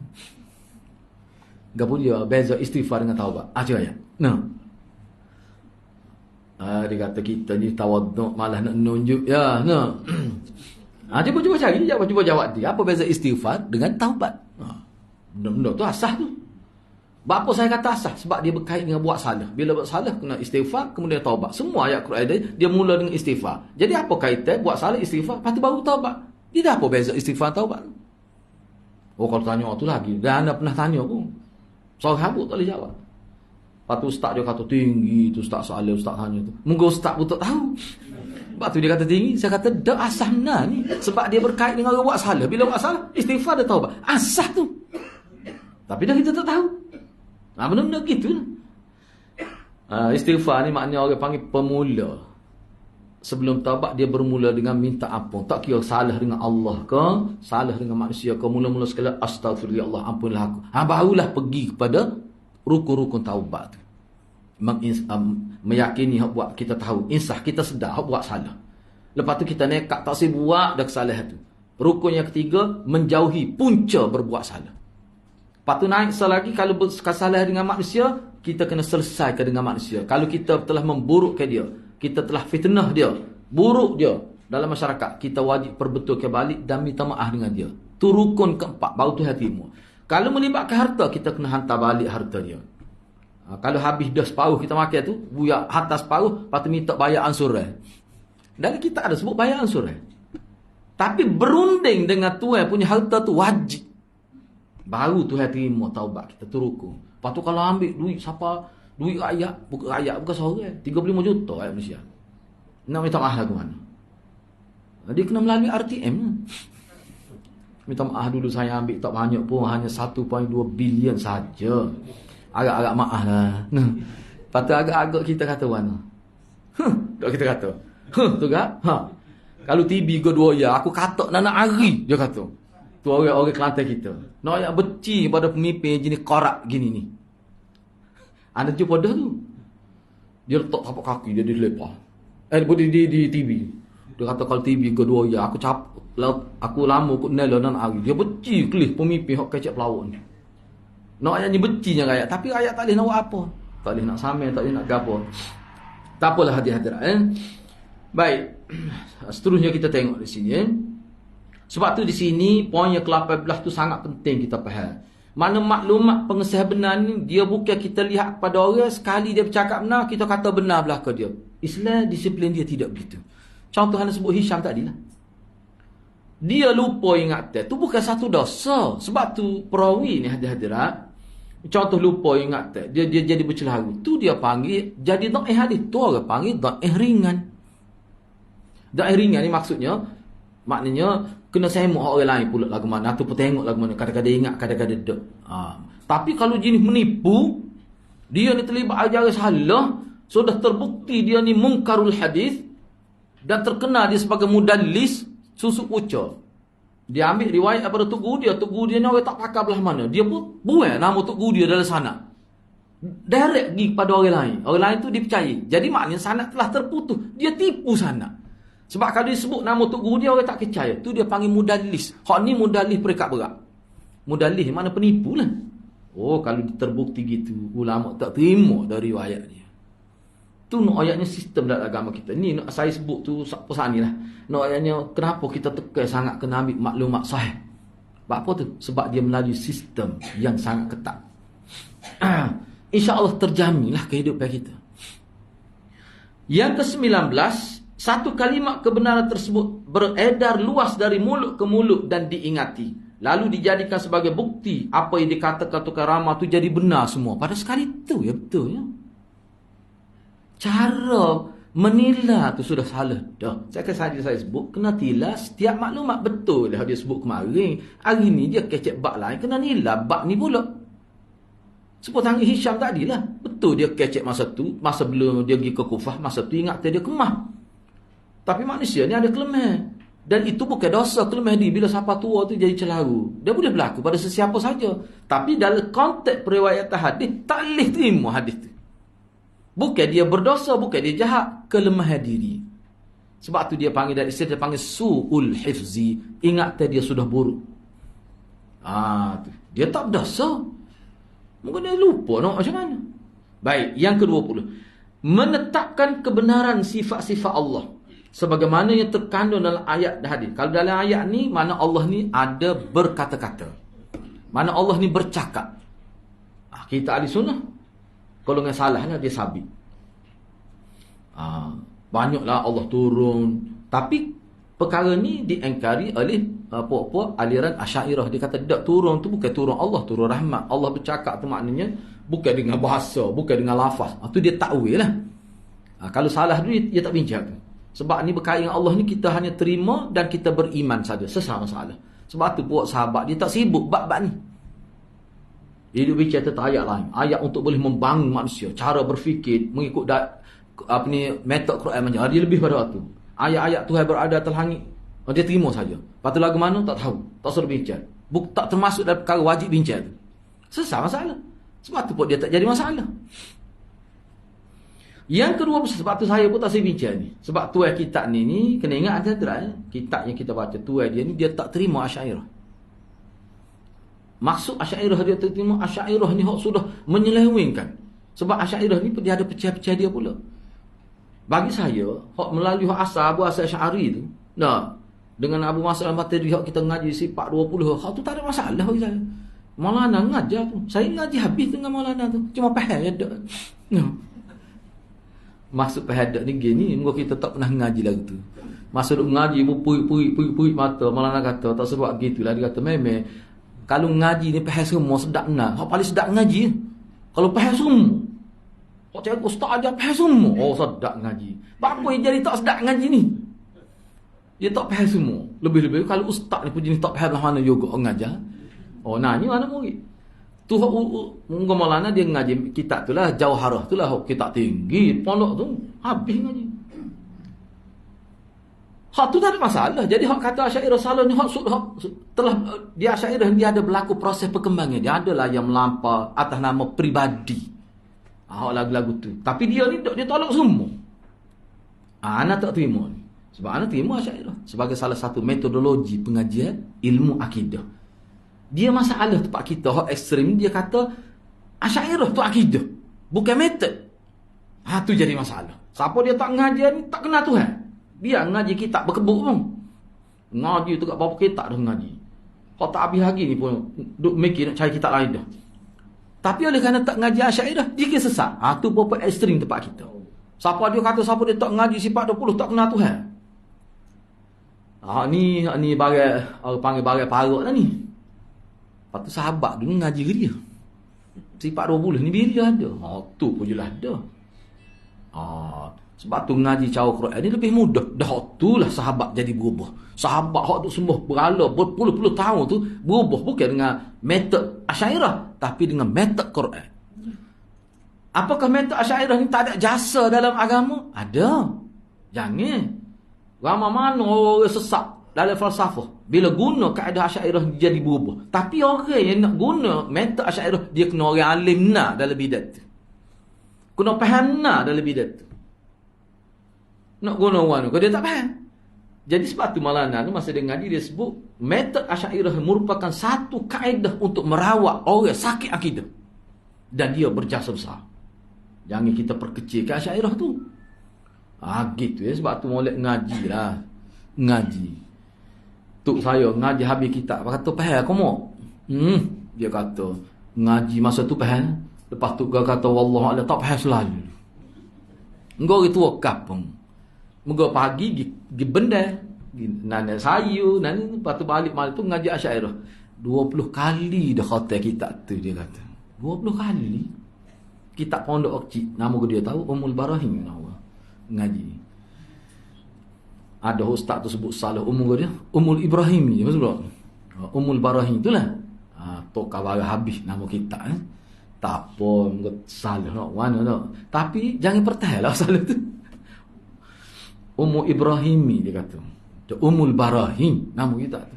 Gapo dia beza istighfar dengan taubat. Aja ya. Dia kata kita ni tawaduk malah nak nunjuk ya. Cuba cari cuba jawab dia. Apa beza istighfar dengan taubat? Benda-benda tu asas tu. Apa saya kata asas? Sebab dia berkait dengan buat salah. Bila buat salah kena istighfar kemudian taubat. Semua ayat Quran dia mula dengan istighfar. Jadi apa kaitan buat salah istighfar lepas tu baru taubat? Dia apa beza istighfar taubat? Kalau tanya tu lagi. Dan anda pernah tanya pun. Sahabat tak boleh jawab. Lepas tu ustaz dia kata tinggi tu ustaz soalan ustaz tanya tu. Mungkin ustaz pun tak tahu. Sebab tu dia kata tinggi. Saya kata dah asas benar ni. Sebab dia berkait dengan orang buat salah. Bila buat salah istighfar dia taubat. Asas tu. Tapi dah kita tak tahu. Benda-benda gitu lah. Istighfar ni maknanya orang panggil pemula. Sebelum taubat dia bermula dengan minta ampun. Tak kira salah dengan Allah ke, salah dengan manusia ke, mula-mula sekali astagfirullah Allah ampunlah aku. Barulah pergi kepada rukun-rukun taubat tu. Meyakini hak buat kita tahu, insah kita sedar hak buat salah. Lepas tu kita nekat tak sih buat dah kesalahan tu. Rukun yang ketiga menjauhi punca berbuat salah. Lepas tu naik selagi kalau bersalah dengan manusia, kita kena selesaikan dengan manusia. Kalau kita telah memburukkan dia, kita telah fitnah dia, buruk dia dalam masyarakat, kita wajib perbetulkan balik dan minta maaf dengan dia. Tu rukun keempat, baru tu hatimu. Kalau melibatkan harta, kita kena hantar balik harta dia. Kalau habis dah separuh kita makan tu, buyak hantar separuh, lepas tu minta bayar ansuran. Dan kita ada sebut bayar ansuran. Tapi berunding dengan tuan punya harta tu wajib. Baru tu hatimu taubat kita, tu rukun. Lepas tu kalau ambil duit siapa, duit rakyat, bukan seorang, 35 juta rakyat Malaysia. Nak minta maaf lagu mana? Dia kena melalui RTM. Minta maaf dulu saya ambil tak banyak pun, hanya 1.2 bilion saja. Agak-agak maaf lah. Lepas tu agak-agak kita kata mana? Tak kita kata. Tu kan? Kalau TB ke 2 ya, aku kata nak hari, dia kata. Tu orang-orang Kelantan kita. Nak ayat beci pada pemimpin jenis korak gini ni. Anda jumpa dah tu. Dia letak tapak kaki dia dilepah. Di TV. Dia kata kalau TV kedua ya aku lama kut nela nan hari. Dia beci kelih pemimpin hok kecek pelawak ni. Nak ayat ni becinya rakyat, tapi rakyat tak boleh nak buat apa. Tak boleh nak samai, tak boleh nak gapo. Tak apalah hadirat Baik. Seterusnya kita tengok di sini Sebab tu di sini poin yang ke-18 tu sangat penting kita faham. Mana maklumat pengesah benar ni dia bukan kita lihat pada orang sekali dia bercakap benar kita kata benar belaka dia. Islam disiplin dia tidak begitu. Contoh yang sebut Hisham tadi lah. Dia lupa ingat tu bukan satu dosa. Sebab tu perawi ni hadirat contoh lupa ingat dia jadi bercelaru. Tu dia panggil jadi dhaif hadis. Tu orang panggil dhaif ringan. Dhaif ringan ni maknanya kena semok orang lain pula lagu mana ataupun tengok lagu mana kadang-kadang ingat kadang-kadang tak. Tapi kalau jenis menipu dia ni terlibat ajaran salah sudah terbukti dia ni mungkarul hadis dan terkenal dia sebagai mudallis susuk uca. Dia ambil riwayat daripada tok guru dia ni orang tak pakar belah mana. Dia pun buat nama tok guru dia dalam sanad. Direct pergi kepada orang lain. Orang lain tu dipercayai. Jadi maknanya sanad telah terputus. Dia tipu sanad. Sebab kalau dia sebut nama tok guru dia orang tak percaya. Tu dia panggil mudallis. Hak ni mudallis peringkat berat. Mudallis mana penipu lah. Oh kalau terbukti gitu ulama tak terima dari riwayat dia. Tu nak ayatnya sistem dalam agama kita. Ni nak saya sebut tu pasal ni lah. Nak ayatnya kenapa kita tekan sangat kena ambil maklumat sahih. Sebab apa tu? Sebab dia melalui sistem yang sangat ketat. InsyaAllah terjaminlah kehidupan kita. Yang ke-19, satu kalimat kebenaran tersebut beredar luas dari mulut ke mulut dan diingati. Lalu dijadikan sebagai bukti apa yang dikatakan tukar ramah tu jadi benar semua. Pada sekali itu ya betul ya. Cara menilai tu sudah salah dah. Saya sebut kena tilah setiap maklumat betul lah dia sebut kemarin. Hari ni dia kecek bab lain kena nilai bab ni pula. Sebut tangan Hisham tadi lah. Betul dia kecek masa tu, masa belum dia pergi ke Kufah, masa tu ingat dia kemah. Tapi manusia ni ada kelemahan. Dan itu bukan dosa kelemahan dia. Bila siapa tua tu jadi celaru. Dia boleh berlaku pada sesiapa saja. Tapi dalam konteks periwayatan hadis, tak boleh terima hadis tu. Bukan dia berdosa, bukan dia jahat. Kelemahan diri. Sebab tu dia panggil dari istilah dia panggil su'ul hifzi. Ingat dia sudah buruk. Dia tak berdosa. Mungkin dia lupa nak macam mana. Baik, yang ke-20. Menetapkan kebenaran sifat-sifat Allah. Sebagaimana yang terkandung dalam ayat dan hadis. Kalau dalam ayat ni, mana Allah ni ada berkata-kata. Mana Allah ni bercakap. Kita ahli sunnah. Kalau dengan salah lah, dia sabit. Banyaklah Allah turun. Tapi perkara ni diingkari oleh puak-puak aliran Asy'ariyah. Dia kata tak turun tu bukan turun Allah, turun rahmat. Allah bercakap tu maknanya bukan dengan bahasa, bukan dengan lafaz. Tu dia takwil lah. Kalau salah tu dia tak bincang tu. Sebab ni berkait dengan Allah ni kita hanya terima dan kita beriman saja sesama salah. Sebab tu puak sahabat dia tak sibuk bab-bab ni. Dia duduk bincang tentang ayat lain. Ayat untuk boleh membangun manusia, cara berfikir mengikut metod Quran macam. Dia lebih pada waktu. Ayat-ayat Tuhan berada atas langit. Dia terima saja. Lepas tu lagu mana tak tahu. Tak suruh bincang. Tak termasuk dalam perkara wajib bincang tu. Sesat masalah. Sebab tu pun dia tak jadi masalah. Yang kedua, sebab tu saya pun tak saya bincang ni. Sebab tuan kitab ni kena ingat antara kitab yang kita baca tuan dia ni dia tak terima Asy'ariyah. Maksud Asy'ariyah dia terima Asy'ariyah ni sudah menyelewengkan. Sebab Asy'ariyah ni dia ada pecah-pecah dia pula. Bagi saya, melalui asal Abu Asal Asy'ari tu, dengan Abu Mas'ud Al-Maturidi kita ngaji sifat 20, tu tak ada masalah bagi saya. Maulana ngajar tu. Saya ngaji habis dengan Maulana tu. Cuma faham je dak. Maksud faham dak ni gini, muka kita tak pernah ngaji lagu tu. Masa duk ngaji puik mata, Maulana kata tak sebab gitulah dia kata memang kalau ngaji ni faham semua sedap benar. Hak paling sedap ngaji. Kalau faham semua. Kau cakap ustaz ajar faham semua. Oh sedap ngaji. Apa yang jadi tak sedap ngaji ni? Dia tak faham semua. Lebih-lebih kalau ustaz ni pun jenis tak faham lah mana juga ngajar. Oh nanya mana murid. Tu Munggu Maulana dia ngaji kitab tu lah. Jauharah tu lah. Kitab tinggi. Pondok tu habis ngaji. Hak tu tak ada masalah. Jadi hak kata Asy'ariyah salah ni hak telah dia Asy'ariyah dia ada berlaku proses perkembangan. Dia adalah yang melampau atas nama peribadi. Hak lagu-lagu tu. Tapi dia ni dia tolak semua. Ana tak terima ni. Sebab ana terima Asy'ariyah sebagai salah satu metodologi pengajian ilmu akidah. Dia masalah tempat kita hak ekstrem dia kata Asy'ariyah tu akidah, bukan metod. Tu jadi masalah. Siapa dia tak ngaji ni tak kenal Tuhan. Dia ngaji kitab berkebuk pun. Ngaji tu kat berapa kitab dah ngaji. Kau tak habis lagi ni pun duk mikir nak cari kitab lain dah. Tapi oleh kerana tak ngaji Asy'ariyah, dia kira sesat. Tu berapa ekstrem tempat kita. Siapa dia kata siapa dia tak ngaji sifat 20 tak kenal Tuhan. Ni bagai orang panggil bagai parut lah ni. Lepas tu sahabat dulu ngaji ke dia. Sifat 20 ni bila ada. Tu pun jelas ada. Sebab tu ngaji cara Quran ni lebih mudah. Dah tu lah sahabat jadi berubah. Sahabat hak tu semua berala berpuluh-puluh tahun tu berubah bukan dengan metod Asy'ariyah tapi dengan metod Quran. Apakah metod Asy'ariyah ni tak ada jasa dalam agama? Ada. Jangan. Ramai mana orang sesat dalam falsafah bila guna kaedah Asy'ariyah jadi berubah. Tapi orang yang nak guna metod Asy'ariyah dia kena orang alim dalam bidang tu. Kena faham dalam bidang tu. Nak guna orang tu, dia tak faham. Jadi sebab tu Maulana tu masa dia ngaji dia sebut metod Asy'ariyah merupakan satu kaedah untuk merawat orang sakit akidah. Dan dia berjasa besar. Jangan kita perkecilkan Asy'ariyah tu. Gitu ya. Sebab tu molek ngaji lah. Ngaji. Tuk saya ngaji habis kitab. Apa kata faham kamu? Dia kata ngaji masa tu faham. Lepas tu dia kata wallahualam tak faham selalu. Engkau itu wakaf pun. Mereka pagi pergi benda, nanak sayur, lepas tu balik malam tu ngaji Asy'ariyah. 20 kali dah khatam kitab tu dia kata. 20 kali. Kitab pondok kecil, nama dia tahu Ummul Barahim nama. Ngaji. Ada ustaz tu sebut salah umur dia, Ummul Ibrahim je maksud. Ummul Barahim itulah. Tok kabar habis nama kitab Tak apa, salah nak mana nak. Tapi jangan pertahanlah salah tu. Ummul Ibrahimi dia kata. Ummul Barahim nama kita tu.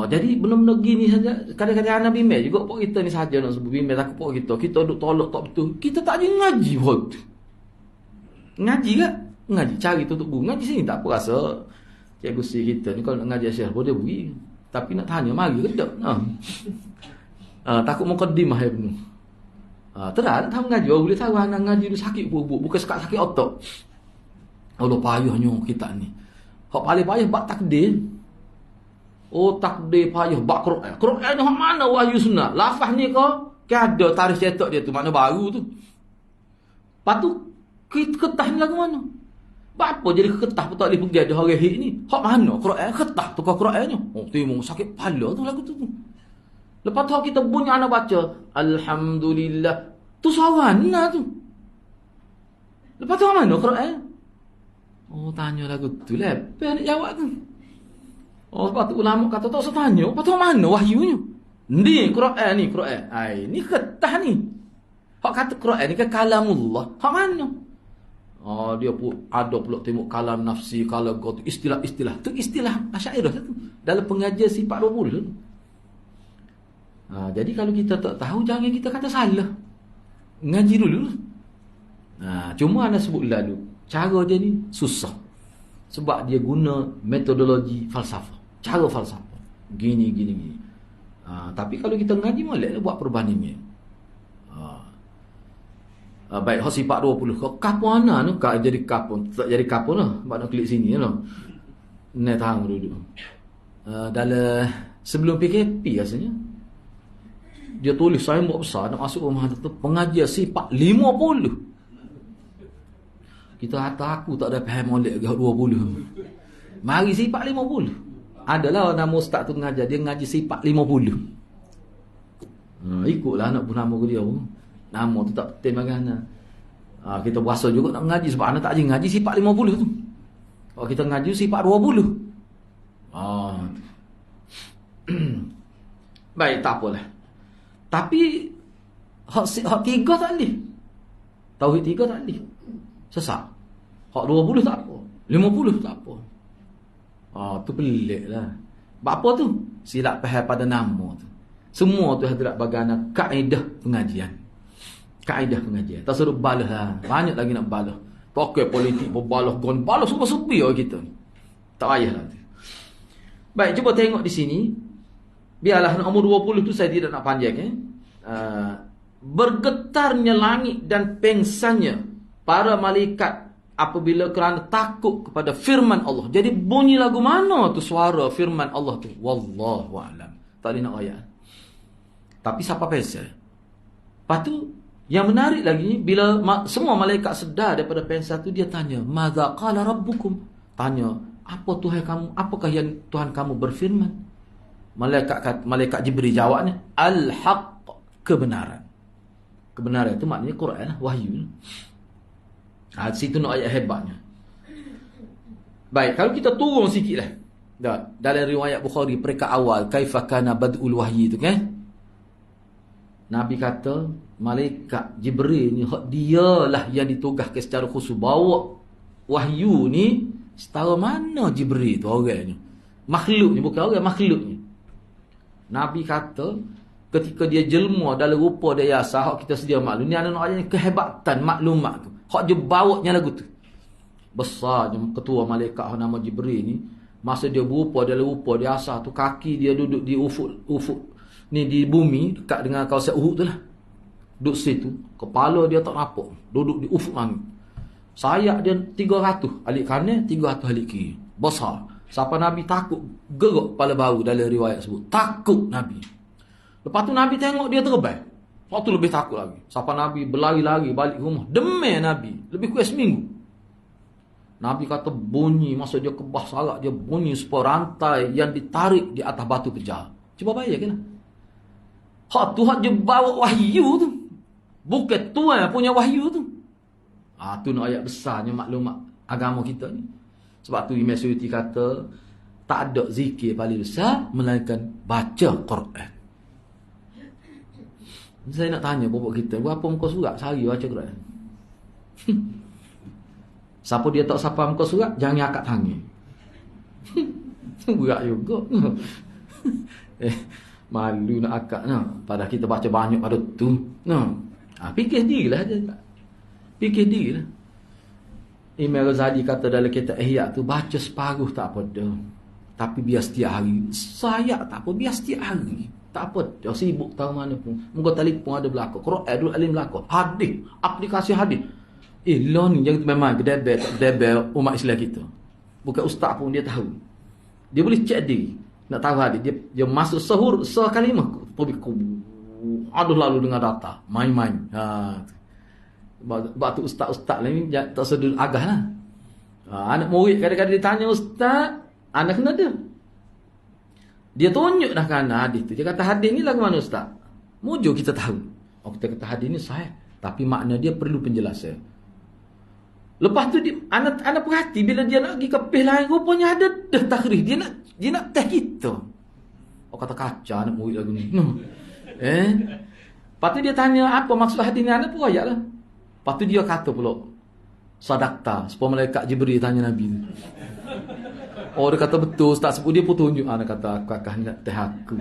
Jadi benar-benar gini saja. Kadang-kadang anak bimbel juga pok kita ni saja nak sebut bimbel takut pok kita. Kita duk tolak tak betul. Kita tak jadi ngaji pun. Ngaji ke? Ngaji cari tutup buku. Ngaji sini tak apa rasa. Cikgu si kita ni kalau nak ngaji Asy'ariyah boleh beri. Tapi nak tanya mari ke tak? Takut mukaddimah ya benar. Terang tahu ngaji. Boleh tahu anak ngaji tu sakit bubuk. Bukan sekat sakit otak. Allah payahnya kita ni. Hak paling payah bab takdir. Takdir payah bab Quran. Quran ni hak mana wahyu sunnah? Lafaz ni kau ada tarikh cetak dia tu makna baru tu. Lepas tu ketah ni lagu mana? Apa jadi ketah pun tak boleh pergi ada hari hit ni. Hak mana Quran ketah tu kau Qurannya. Timur sakit kepala tu lagu tu. Lepas tu kita bunyi anak baca alhamdulillah. Tu sawana tu. Lepas tu mana Quran? Tanya lagu tu lah. Apa nak jawab tu? Sebab tu ulama kata tak usah tanya. Lepas tu mana wahyunya? Ni Quran ni Quran. Ni ketah ni. Hak kata Quran ni kan kalamullah. Hak mana? Dia pun ada pula tengok kalam nafsi, kalam kau tu istilah-istilah. Tu istilah Asy'ariyah tu. Dalam pengajian sifat 20 tu. Jadi kalau kita tak tahu jangan kita kata salah. Ngaji dulu. Cuma ana sebut lalu. Cara dia ni susah. Sebab dia guna metodologi falsafah. Cara falsafah. Gini. Tapi kalau kita ngaji molek buat perbandingan. Baik, sifat 20. Kau kapun mana tu? Kau jadi kapun. Tak jadi kapun lah. Sebab nak klik sini lah. Ni tahu dulu. Dalam sebelum PKP rasanya. Dia tulis saya buat besar nak masuk rumah tu. Pengajian sifat 50. Kita kata aku tak ada faham molek ke 20. Mari sifat 50. Adalah nama ustaz tu mengajar. Dia ngaji sifat 50. Ikutlah nak pun nama dia pun. Nama tu tak penting bagaimana. Kita berasa juga nak mengaji. Sebab anak tak je ngaji sifat 50 tu. Kalau kita ngaji sifat 20. Baik, tak apalah. Tapi hak 3 tak boleh. Tauhid 3 tak boleh. Sesat. Hak 20 tak apa. 50 tak apa. Tu pelik lah. Apa tu? Silap faham pada nama tu. Semua tu hadirat bagana kaedah pengajian. Kaedah pengajian. Tak suruh balas lah. Banyak lagi nak balas. Pakai politik berbalas. Gon balas semua sepi orang kita. Tak payah lah. Baik, cuba tengok di sini. Biarlah nombor 20 tu saya tidak nak panjang. Bergetarnya langit dan pengsanya para malaikat apabila kerana takut kepada firman Allah. Jadi bunyi lagu mana tu suara firman Allah tu? Wallahu a'lam. Tak ada nak ayat. Tapi siapa pesa? Lepas tu yang menarik lagi bila semua malaikat sedar daripada pensa tu, dia tanya, "Madza qala rabbukum?" Tanya, "Apa Tuhan kamu? Apakah yang Tuhan kamu berfirman?" Malaikat Jibril jawabnya, "Al-haq," kebenaran. Kebenaran itu maknanya Quran, wahyu. Situ nak ayat hebatnya. Baik, kalau kita turun sikit lah. Dalam riwayat Bukhari peringkat awal, kaifa kana bad'ul wahyi tu kan. Nabi kata, malaikat Jibril ni dialah yang ditugaskan secara khusus bawa wahyu ni. Setara mana Jibril tu orangnya? Makhluk ni, bukan orang, makhluk ni. Nabi kata, ketika dia jelma dalam rupa dia yasa, hak kita sedia maklum. Ni ada nak ayat kehebatan maklumat tu. Hak dia bawanya lagu tu. Besarnya ketua malaikat nama Jibril ni, masa dia berupa dalam rupa dia yasa tu, kaki dia duduk di ufuk ni, di bumi dekat dengan kawasan Uhud tu lah. Duduk situ, kepala dia tak nampak, duduk di ufuk langit. Sayap dia 300 alik kanan, 300 alik kiri. Besar. Siapa Nabi takut, geruk kepala baru dalam riwayat sebut. Takut Nabi. Lepas tu Nabi tengok dia terbang. Waktu lebih takut lagi. Siapa Nabi berlari-lari balik rumah. Demam Nabi. Lebih kurang seminggu. Nabi kata bunyi, masa dia kebah sarak, dia bunyi sebuah rantai yang ditarik di atas batu pejah. Cuba bayangkan lah. Hak Tuhan dia bawa wahyu tu. Bukan Tuhan punya wahyu tu. Tu nak ayat besarnya maklumat agama kita ni. Sebab tu Imam Suyuti kata, tak ada zikir paling besar melainkan baca Quran. Saya nak tanya bapak kita, berapa muka surat sehari baca Quran? Siapa dia tak siapa muka surat, jangan angkat tangan. Berat juga. Malu nak akak nah. Padahal kita baca banyak pada tu. Fikir dirilah. Fikir dirilah. Imam Ghazali kata dalam kitab Ihya tu, baca separuh tak apa dah. Tapi biar setiap hari. Saya tak apa, biar setiap hari. Tak apa dah, sibuk tahu mana pun. Muka telefon ada belakang. Quran dulu alim belakang. Hadis, aplikasi hadis. Lah ni jangan memang kedebel umat Islam kita. Bukan ustaz pun dia tahu. Dia boleh cek diri. Nak tahu hadis, dia masuk sahur sekalimah pergi aduh lalu dengan data main-main. Batu ustaz-ustaz ni tak sedul agah lah. Anak murid kadang-kadang ditanya, "Ustaz, anak kena ada?" Dia tunjuk dah kan hadis tu. Dia kata hadis ni lagu mana ustaz? Mujur kita tahu. Kita kata hadis ni sahih, tapi makna dia perlu penjelasan. Lepas tu anak perhati bila dia nak pergi ke pihak lain, rupanya ada dah takhrij. Dia nak test kita. Kata kaca anak murid lagu ni. Lepas tu dia tanya apa maksud hadis ni, anak pun ayat lah. Lepas tu dia kata pula, sadaqta. Sebab malaikat Jibril tanya Nabi ni. Dia kata betul ustaz, sebut dia pun tunjuk. Dia kata aku akan nak teh aku.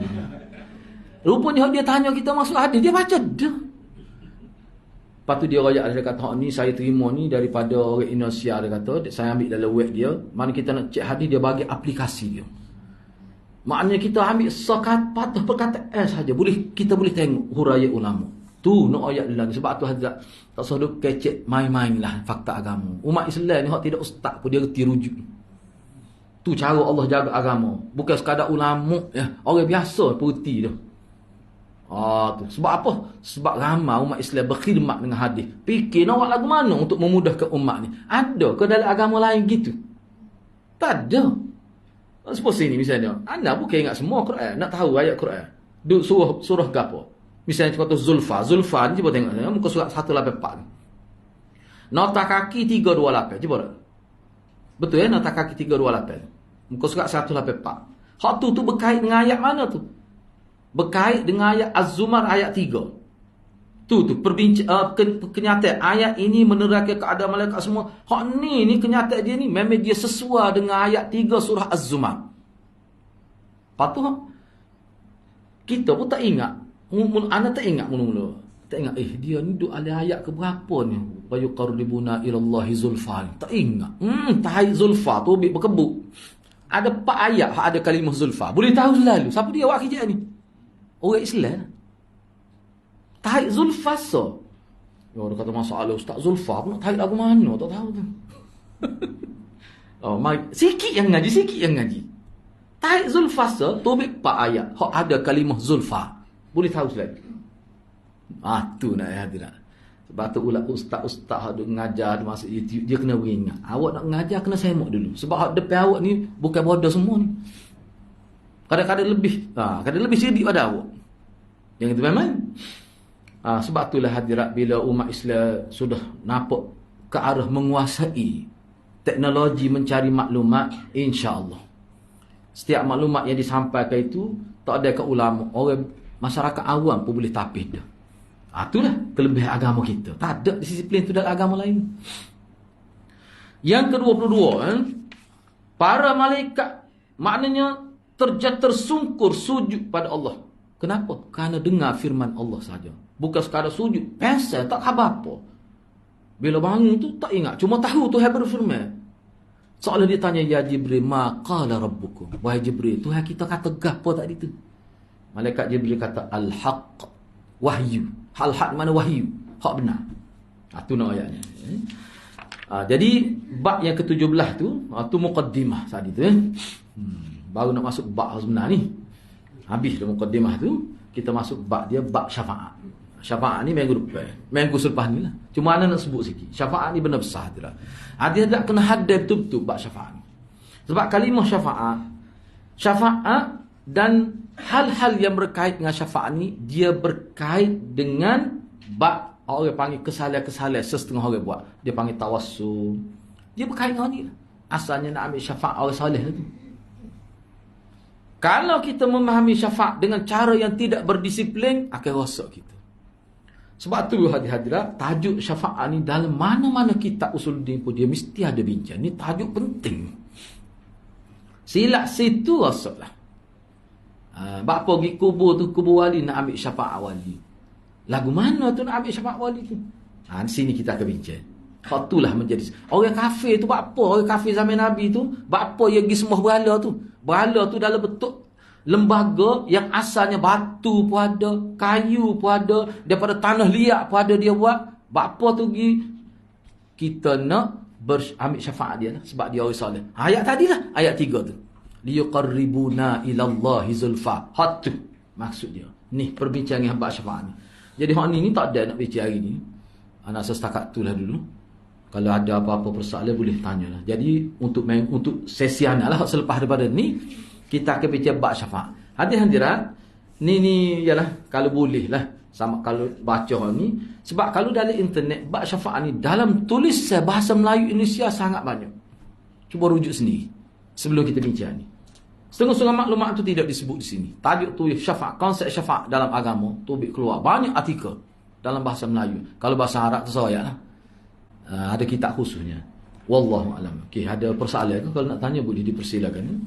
Rupanya dia tanya kita maksud hadis, dia baca dah. Lepas tu dia rakyat, dia kata ni saya terima ni daripada orang Indonesia. Dia kata saya ambil dalam web dia. Mana kita nak cek hadis, dia bagi aplikasi dia. Maknanya kita ambil patah perkataan saja, kita boleh tengok huraian ulama. Tu nak ayat dalam. Sebab tu Hazrat tak selalu kecek main-main lah fakta agama. Umat Islam ni hak tidak ustaz pun dia reti rujuk. Tu cara Allah jaga agama. Bukan sekadar ulama, orang biasa pun reti dah. Tu. Sebab apa? Sebab ramai umat Islam berkhidmat dengan hadis. Fikir nak buat lagu mana untuk memudahkan umat ni? Ada ke dalam agama lain gitu? Tak ada. Sebab sini misalnya, anda bukan ingat semua Quran, nak tahu ayat Quran. Surah gapo? Misalnya kata Zulfa ni cuba tengok muka surat 184 ni. Nota kaki 328, cuba tak? Betul nota kaki 328. Muka surat 184. Hak tu berkait dengan ayat mana tu? Berkait dengan ayat Az-Zumar ayat 3. Tu kenyataan ayat ini menerangkan keadaan malaikat semua. Hak ni kenyataan dia ni memang dia sesuai dengan ayat 3 surah Az-Zumar. Patut kita pun tak ingat. Ana tak ingat mula-mula. Tak ingat dia ni duk ada ayat ke berapa ni? Wa yuqarribuna ilallahi zulfa. Tak ingat. Tahai zulfa tu berkebut. Ada 4 ayat hak ada kalimah zulfa. Boleh tahu selalu siapa dia awak kerja ni? Orang Islam. Tahai zulfa so. Orang kata masalah Ustaz Zulfa pun nak tahai lagu mana tak tahu tu. Sikit yang ngaji. Tahai zulfa so tobik 4 ayat hak ada kalimah zulfa. Boleh tahu selalu. Tu nak hadirat. Sebab tu ustaz-ustaz duk mengajar di masuk YouTube, dia kena beringat. Awak nak mengajar kena semak dulu. Sebab depan awak ni bukan bodoh semua ni. Kadang-kadang lebih cerdik pada awak. Yang itu memang. Sebab itulah hadirat bila umat Islam sudah nampak ke arah menguasai teknologi mencari maklumat, insya-Allah. Setiap maklumat yang disampaikan itu tak ada ke ulama, orang masyarakat awam pun boleh tapis dah. Itulah kelebihan agama kita. Tak ada disiplin tu dalam agama lain. Yang ke-22, para malaikat maknanya tersungkur sujud pada Allah. Kenapa? Kerana dengar firman Allah saja. Bukan sekadar sujud, pensel tak khabar apa. Bila bangun tu tak ingat, cuma tahu Tuhan berfirman. Seolah dia tanya, ya Jibril, ma qala rabbukum. Wahai Jibril, Tuhan kita kata gapo tadi tu? Malaikat Jibril kata al-haq, wahyu. Hal-haq mana wahyu? Hak benar. Tu nak ayatnya. Jadi bab yang ke-17 tu muqaddimah tadi tu. Baru nak masuk bab sebenar ni. Habis dah muqaddimah tu, kita masuk bab dia, bab syafaat. Syafaat ni minggu depan. Minggu selepas ni lah. Cuma ana nak sebut sikit. Syafaat ni benar besar dia. Dia tak kena hadap betul-betul bab syafaat ni. Sebab kalimah syafaat dan hal-hal yang berkait dengan syafaat ni, dia berkait dengan bab orang panggil kesalahan-kesalahan setengah orang buat. Dia panggil tawassul. Dia berkait dengan ni lah. Asalnya nak ambil syafaat orang soleh tu. Kalau kita memahami syafaat dengan cara yang tidak berdisiplin, akan rosak kita. Sebab tu hadirat, tajuk syafaat ni dalam mana-mana kitab usuluddin pun dia mesti ada bincang. Ni tajuk penting. Silap situ rosaklah. Bapa pergi kubur tu, kubur wali nak ambil syafaat wali. Lagu mana tu nak ambil syafaat wali tu? Di sini kita akan bincang. Itulah menjadi orang kafir tu buat apa? Orang kafir zaman Nabi tu buat apa yang pergi sembah berhala tu? Berhala tu dalam bentuk lembaga yang asalnya batu pun ada, kayu pun ada, daripada tanah liat pun ada dia buat. Buat apa tu pergi? Kita nak ambil syafaat dia lah, sebab dia orang soleh. Ayat tadilah, ayat 3 tu. Liyuqarribuna ilallahi zulfa. Hak tu maksud dia. Ni perbincangan bab syafaat ni. Jadi hak ni tak ada nak bincang hari ni. Anak setakat tu lah dulu. Kalau ada apa-apa persoalan boleh tanya lah. Jadi untuk sesi anak lah selepas daripada ni, kita akan bincang bab syafaat. Hadirat, ni ialah kalau boleh lah, sama kalau baca ni. Sebab kalau dalam internet bab syafaat ni dalam tulisan bahasa Melayu Indonesia sangat banyak. Cuba rujuk sendiri sebelum kita bincang ni. Setengah-setengah maklumat tu tidak disebut di sini. Tajuk tu syafaat, konsep syafaat dalam agama tu keluar banyak artikel dalam bahasa Melayu. Kalau bahasa Arab tersoyak lah. Ada kitab khususnya. Wallahu alam. Okey, ada persoalan ke? Kalau nak tanya boleh dipersilakan.